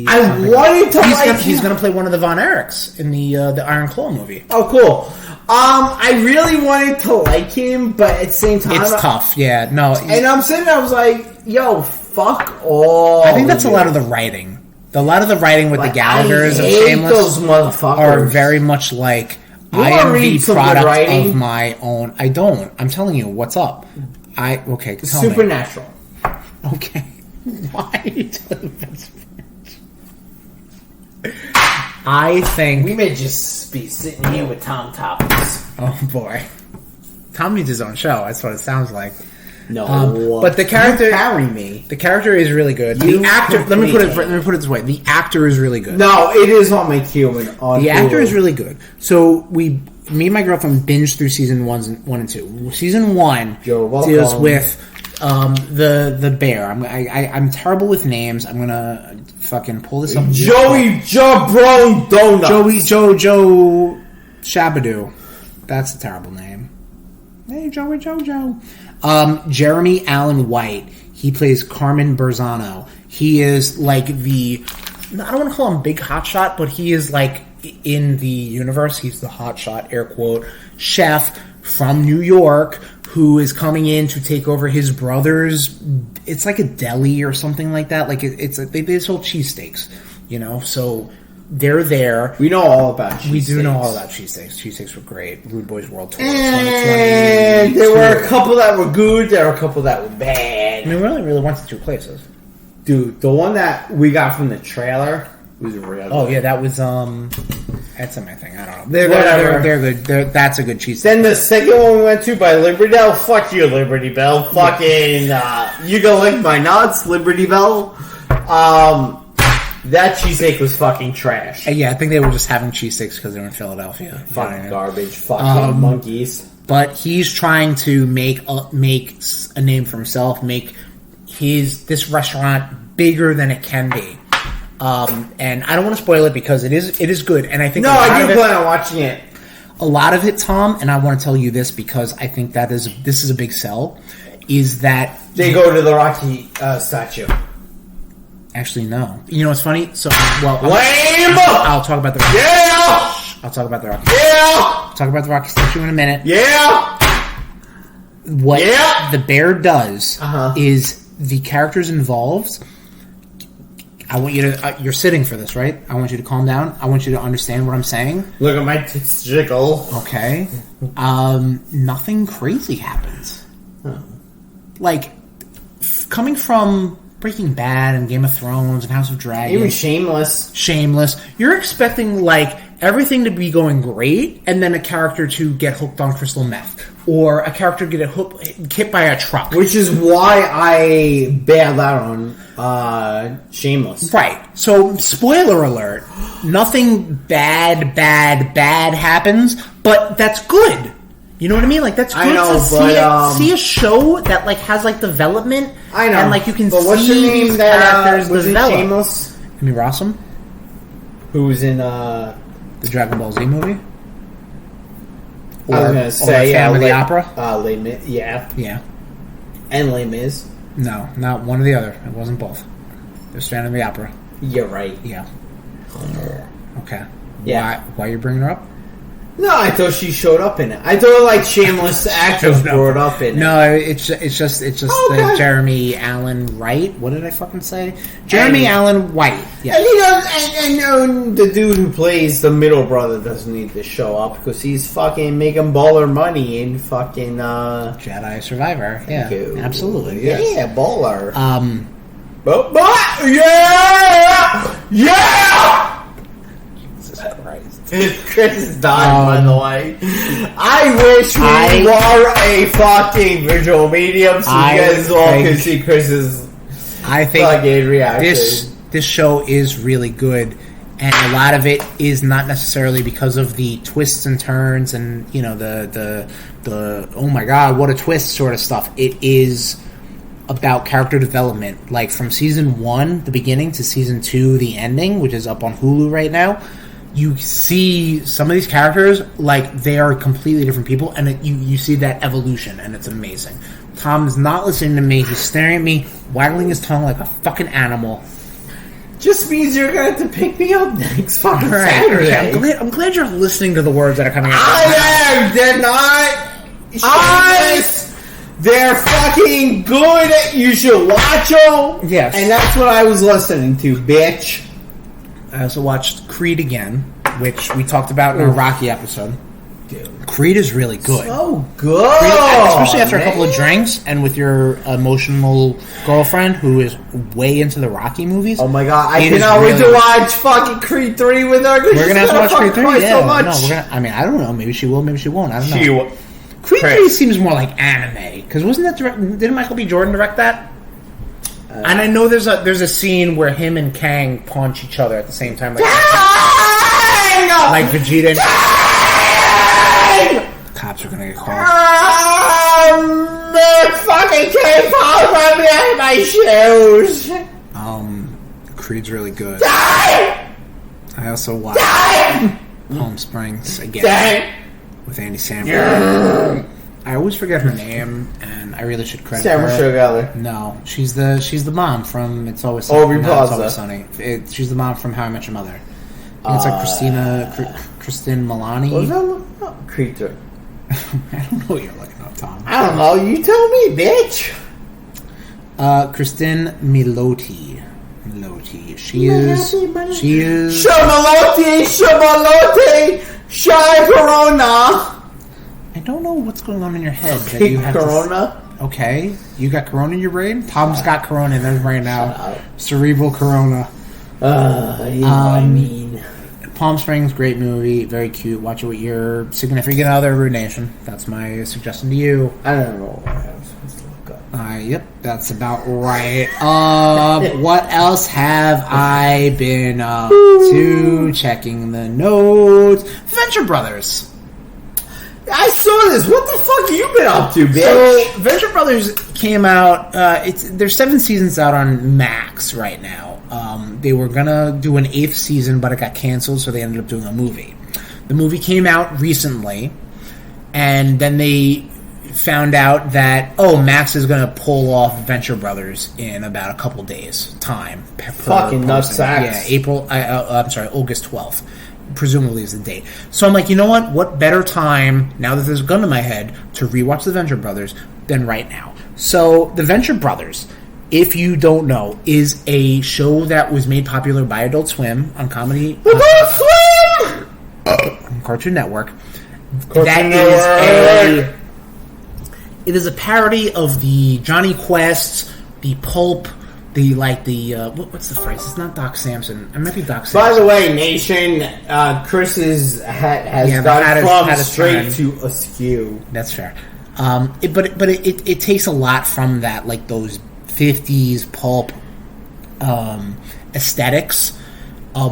I wanted to He's gonna play one of the Von Erichs in the Iron Claw movie. Oh, cool. I really wanted to like him, but at the same time... It's tough, yeah. No. And I'm sitting there, I was like, yo, fuck all. I think that's a lot of the writing. A lot of the writing with the Gallaghers of I hate Shameless those motherfuckers. are very much like, You I wanna am the read some good product writing? of my own... I don't. I'm telling you, what's up? Okay, tell me. Supernatural. Okay. Why are you telling me this? I think... We may just be sitting here with Tom Toppers. Oh, boy. Tom needs his own show. That's what it sounds like. No. But the character... You carry me. The character is really good. You The actor... Let me complete put it this way. The actor is really good. No, it is on my queue. On The actor Hulu. is really good. So me and my girlfriend binged through season 1 and 2. Season 1 You're welcome. deals with the bear. I'm terrible with names. I'm gonna fucking pull this up. Joey Jabroni Donuts. Joe Shabadoo. That's a terrible name. Hey, Joey Jojo. Jeremy Allen White. He plays Carmen Berzano. He is like I don't want to call him big hotshot, but he is like in the universe. He's the hotshot, air quote, chef from New York who is coming in to take over his brother's. It's like a deli or something like that. Like they sell cheesesteaks, so they're there. We know all about cheesesteaks. We do know all about cheesesteaks. Cheesesteaks were great. RudeBoyz World Tour. And there were a couple that were good. There were a couple that were bad. I mean, we only really went to 2 places. Dude, the one that we got from the trailer was real. Oh good. yeah, that was that's in my thing. I don't know. Whatever. They're good. That's a good cheesesteak. Then the second one we went to by Liberty Bell. Fuck you, Liberty Bell. Fucking you go lick my nuts, Liberty Bell. That cheesesteak was fucking trash. Yeah, I think they were just having cheesesteaks because they were in Philadelphia. Fucking garbage. Fucking monkeys. But he's trying to make a name for himself, make this restaurant bigger than it can be. And I don't want to spoil it because it is good, and I think I do plan on watching it. A lot of it, Tom, and I want to tell you this because I think this is a big sell. Is that they go to the Rocky statue? Actually, no. You know what's funny? So, Lame! I'll talk about the Rocky. Yeah! I'll talk about the Rocky. Yeah! I'll talk about the Rocky statue in a minute. Yeah! What the bear does is the characters involved. I want you to. You're sitting for this, right? I want you to calm down. I want you to understand what I'm saying. Look at my tits jiggle. Okay. Nothing crazy happens. Like coming from Breaking Bad and Game of Thrones and House of Dragons, Even Shameless. You're expecting like everything to be going great, and then a character to get hooked on crystal meth, or a character get hit by a truck. Which is why I bailed out on Shameless. Right. So, spoiler alert: nothing bad happens, but that's good. You know what I mean? Like that's good I know, to but, see a show that like has like development. I know, and like you can but what's see your name these that characters was in develop. Shameless? You mean Rossum? Who was in The Dragon Ball Z movie? I was gonna say, Phantom of the Opera. Les Mis, yeah, Yeah. and Les Mis. No, not one or the other. It wasn't both. It was Phantom of the Opera. You're right. Yeah. Okay. Yeah. Why you bringing her up? No, I thought she showed up in it. I thought like shameless actors brought up in it. No, it's just the Jeremy Allen Wright. What did I fucking say? Jeremy Allen White. Yeah. And the dude who plays the middle brother doesn't need to show up because he's fucking making baller money in fucking Jedi Survivor. Yeah, absolutely. Yeah, baller. Yeah. Jesus Christ. Chris is dying, by the way. I wish we were a fucking visual medium so you guys all can see Chris's fucking reaction. This show is really good, and a lot of it is not necessarily because of the twists and turns and, you know, the oh my god, what a twist sort of stuff. It is about character development. Like from season 1, the beginning, to season 2, the ending, which is up on Hulu right now. You see some of these characters, like, they are completely different people, and you see that evolution, and it's amazing. Tom's not listening to me. He's staring at me, waggling his tongue like a fucking animal. Just means you're going to have to pick me up next fucking Saturday. Yeah, I'm glad you're listening to the words that are coming out. I am! They're not... They're fucking good. You should watch them. Yes. And that's what I was listening to, bitch. I also watched Creed again, which we talked about in our Rocky episode. Dude. Creed is really good. So good. Creed, especially after a couple of drinks and with your emotional girlfriend who is way into the Rocky movies. Oh my god, I cannot wait to watch fucking Creed 3 with her. We're going to have to watch Creed 3? Yeah, so much. No, I mean, I don't know. Maybe she will, maybe she won't. I don't know. She will. Creed 3 seems more like anime. Because didn't Michael B. Jordan direct that? And I know there's a scene where him and Kang punch each other at the same time, like Vegeta. Cops are gonna get called. Fucking Kang falls right behind my shoes. Creed's really good. Die! I also watched Palm Springs again with Andy Samberg. I always forget her name, and I really should credit her. Sugar. No, she's the mom from It's Always Sunny. Aubrey Plaza. It's Always Sunny. She's the mom from How I Met Your Mother. It's like Christine Milani. What was that? Creed 3. I don't know what you're looking up, Tom. I don't know. You tell me, bitch. Christine Milioti. She is. Shamalote, Shy Corona. I don't know what's going on in your head that you have Corona. Okay, you got Corona in your brain. Tom's got Corona in his brain now. Cerebral Corona. I mean, Palm Springs, great movie, very cute. Watch it with your significant other, RudeNation. That's my suggestion to you. I don't know what I was supposed to look up. Yep, that's about right. What else have I been up to? Checking the notes. Venture Brothers. I saw this. What the fuck have you been up to, bitch? So, Venture Brothers came out. There's 7 seasons out on Max right now. They were gonna do an 8th season, but it got canceled, so they ended up doing a movie. The movie came out recently, and then they found out that Max is gonna pull off Venture Brothers in about a couple days time. Fucking nutsacks. Yeah, August 12th. Presumably is the date. So I'm like, you know what? What better time, now that there's a gun to my head, to rewatch The Venture Brothers than right now? So, The Venture Brothers, if you don't know, is a show that was made popular by Adult Swim on Comedy... Adult Swim! Cartoon Network. It is a parody of the Johnny Quest, the Pulp... what's the phrase? It's not Doc Samson. It might be Doc Samson. By the way, Nation, Chris's hat has gone from straight to askew. That's fair. But it takes a lot from that, like those 50s pulp aesthetics,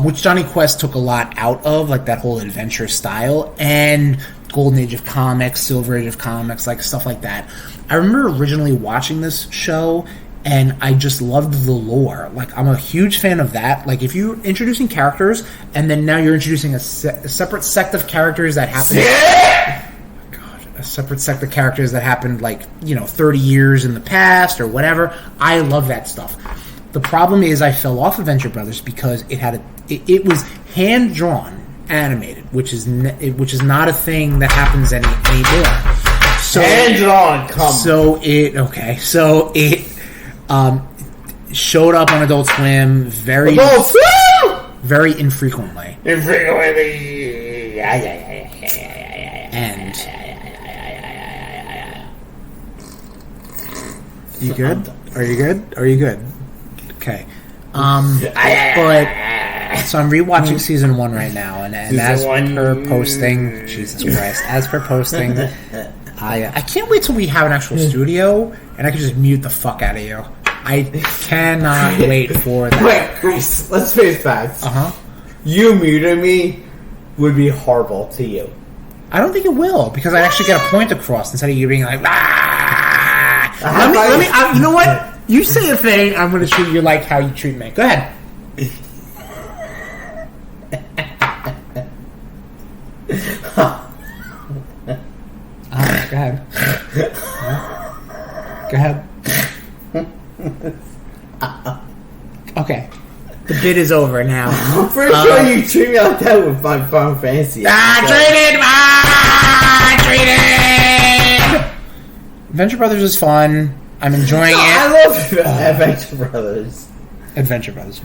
which Johnny Quest took a lot out of, like that whole adventure style, and Golden Age of Comics, Silver Age of Comics, like stuff like that. I remember originally watching this show, and I just loved the lore. Like, I'm a huge fan of that. Like, if you're introducing characters, and then now you're introducing a separate sect of characters that happen... separate sector characters that happened 30 years in the past or whatever. I love that stuff. The problem is I fell off of Venture Brothers because it was hand drawn, animated, which is not a thing that happens anymore. So hand drawn, So it showed up on Adult Swim very infrequently. And you good? Are you good? Okay. But so I'm rewatching season 1 right now, and as per posting, Jesus Christ, as per posting, I can't wait till we have an actual studio and I can just mute the fuck out of you. I cannot wait for that. Wait, Chris, let's face facts. You muting me would be horrible to you. I don't think it will, because I actually get a point across instead of you being like, you know what? You say a thing, I'm going to treat you like how you treat me. Go ahead. Go ahead. Go ahead. Okay. The bid is over now. I'm pretty sure you treat me like that with my Final Fantasy. Treated! Adventure Brothers is fun. I'm enjoying it. I love Adventure Brothers. Venture Brothers.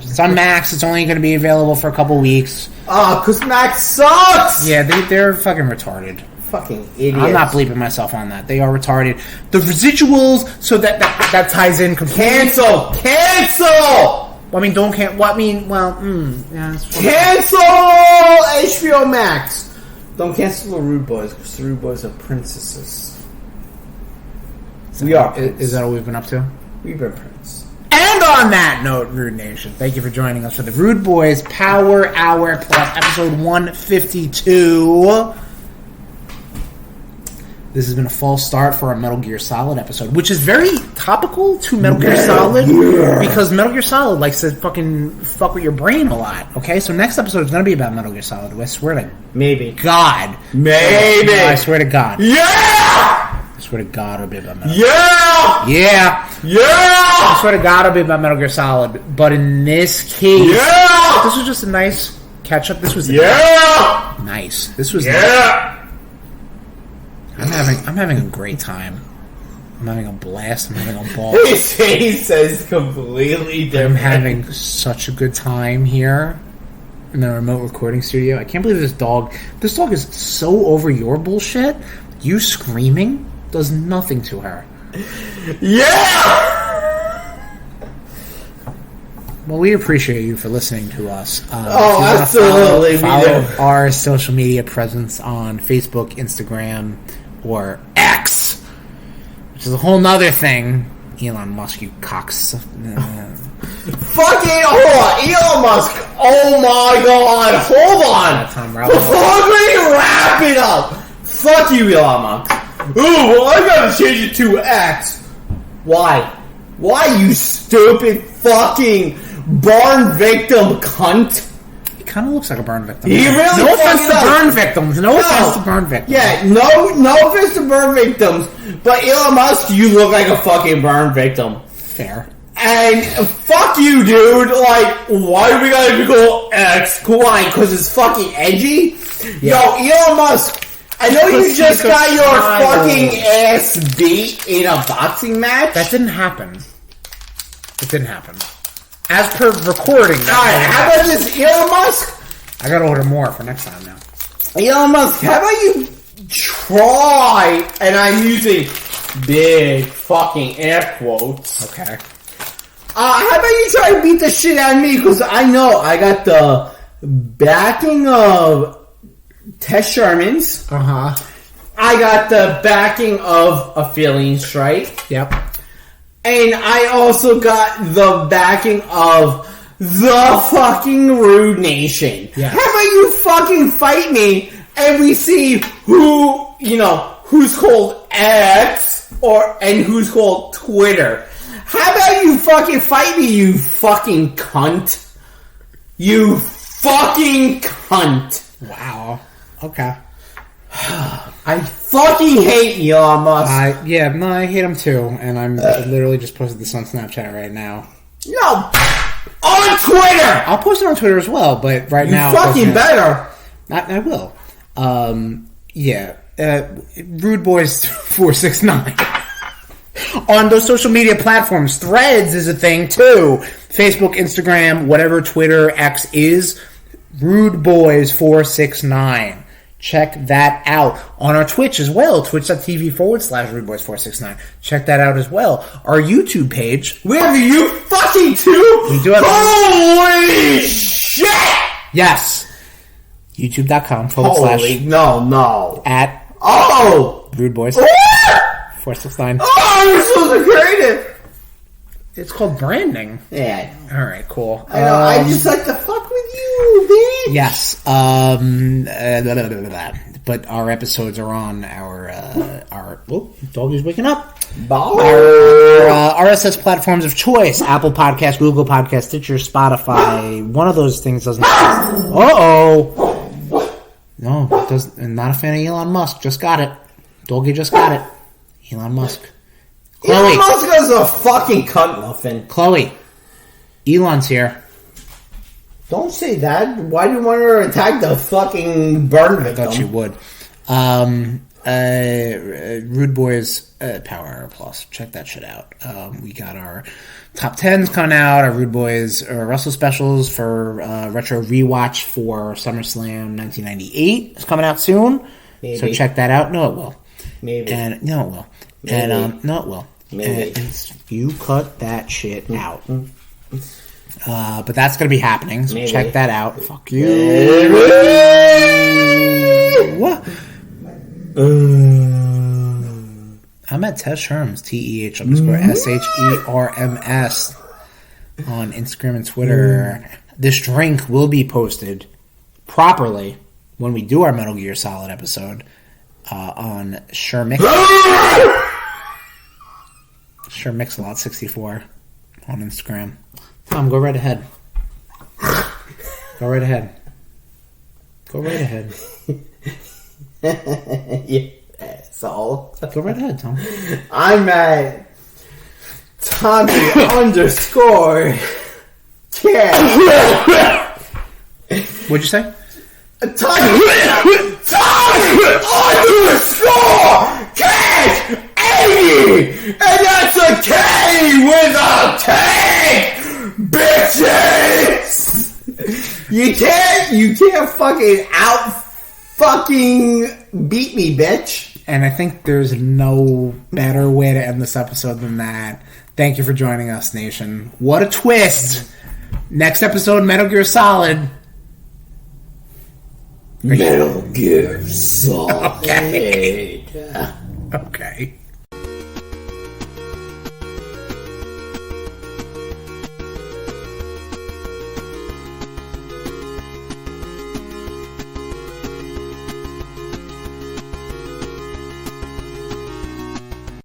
It's on Max. It's only going to be available for a couple weeks. Oh, because Max sucks! Yeah, they're fucking retarded. Fucking idiots. I'm not bleeping myself on that. They are retarded. The residuals, so that ties in completely. Cancel! I mean, don't cancel. Well, I mean, yeah. Cancel HBO Max! Don't cancel the RudeBoyz, because the RudeBoyz are princesses. We are. Is that all we've been up to? We've been prince. And on that note, RudeNation, thank you for joining us for the RudeBoyz Power Hour Plus episode 152. This has been a false start for our Metal Gear Solid episode, which is very topical to Metal Gear Solid because Metal Gear Solid likes to fucking fuck with your brain a lot. Okay, so next episode is going to be about Metal Gear Solid. I swear to God. Maybe. I swear to God. Yeah! I swear to God it'll be about Metal Gear. Yeah! I swear to God it'll be about Metal Gear Solid. But in this case, this was just a nice catch-up. This was nice. This was nice. I'm having a great time. I'm having a blast. I'm having a ball. His face says completely different. I'm having such a good time here in the remote recording studio. I can't believe this dog is so over your bullshit. You screaming does nothing to her. Yeah! Well, we appreciate you for listening to us. Absolutely. Follow our social media presence on Facebook, Instagram, or X, which is a whole nother thing. Elon Musk, you cocks. Fucking hold on, Elon Musk. Oh my God, hold on. Before we wrap it up, fuck you, Elon Musk. Ooh, well, I gotta change it to X. Why? Why, you stupid fucking burn victim cunt? Kind of looks like a burn victim. He really no offense to burn victims. No offense to burn victims. Yeah, no offense to burn victims. But Elon Musk, you look like a fucking burn victim. Fair. And fuck you, dude. Like, why do we gotta go X? Why? Because it's fucking edgy? Yeah. Yo, Elon Musk, I know you just got your fucking ass beat in a boxing match. That didn't happen. It didn't happen. As per recording. Alright, how about this, Elon Musk? I gotta order more for next time now. Elon Musk, how about you try, and I'm using big fucking air quotes. Okay. How about you try to beat the shit out of me, because I know I got the backing of Tess Sherman's. Uh-huh. I got the backing of A Feeling Strike. Yep. And I also got the backing of the fucking RudeNation. Yes. How about you fucking fight me and we see who's called X and who's called Twitter. How about you fucking fight me, you fucking cunt. You fucking cunt. Wow. Okay. I fucking hate Elon Musk. I hate him too, and I'm literally just posted this on Snapchat right now. No, on Twitter. I'll post it on Twitter as well, but right now, you fucking better. I will. RudeBoyz 469 on those social media platforms. Threads is a thing too. Facebook, Instagram, whatever Twitter, X is. RudeBoyz 469. Check that out. On our Twitch as well. Twitch.tv/RudeBoyz 469. Check that out as well. Our YouTube page. We have a you fucking too. We do have. Holy shit! Yes. YouTube.com / no. at RudeBoyz 469. Oh, you're so creative. It's called branding. Yeah. All right, cool. I know. I just like to fuck with you, bitch. Yes. But our episodes are on our dog is waking up. Our RSS platforms of choice: Apple Podcasts, Google Podcasts, Stitcher, Spotify. One of those things doesn't. No, it doesn't. Not a fan of Elon Musk. Just got it. Doggy just got it. Elon Musk. Chloe. Elon Musk is a fucking cunt muffin. Chloe. Elon's here. Don't say that. Why do you want her to attack the fucking burn victim? I thought you would. RudeBoyz Power Hour Plus. Check that shit out. We got our top 10s coming out. Our RudeBoyz Russell specials for retro rewatch for SummerSlam 1998 is coming out soon. Maybe. So check that out. No, it will. Maybe. And no, it will. Maybe. And no, it will. Maybe. And you cut that shit out. But that's going to be happening. So Maybe. check that out. Fuck you. What? I'm at Tesh Herms, TEH_SHERMS on Instagram and Twitter. This drink will be posted properly when we do our Metal Gear Solid episode on Mix-a-Lot 64 on Instagram. Tom, go right ahead. Go right ahead. Go right ahead. Yeah, so Go right ahead, Tom. I'm at Tommy _ Cash. What'd you say? Tommy _ Cash 80, and that's a K with a K, bitches. You can't fucking out fucking beat me, bitch. And I think there's no better way to end this episode than that. Thank you for joining us, Nation. What a twist! Next episode, Metal Gear Solid. Metal Gear Solid. Okay. Okay.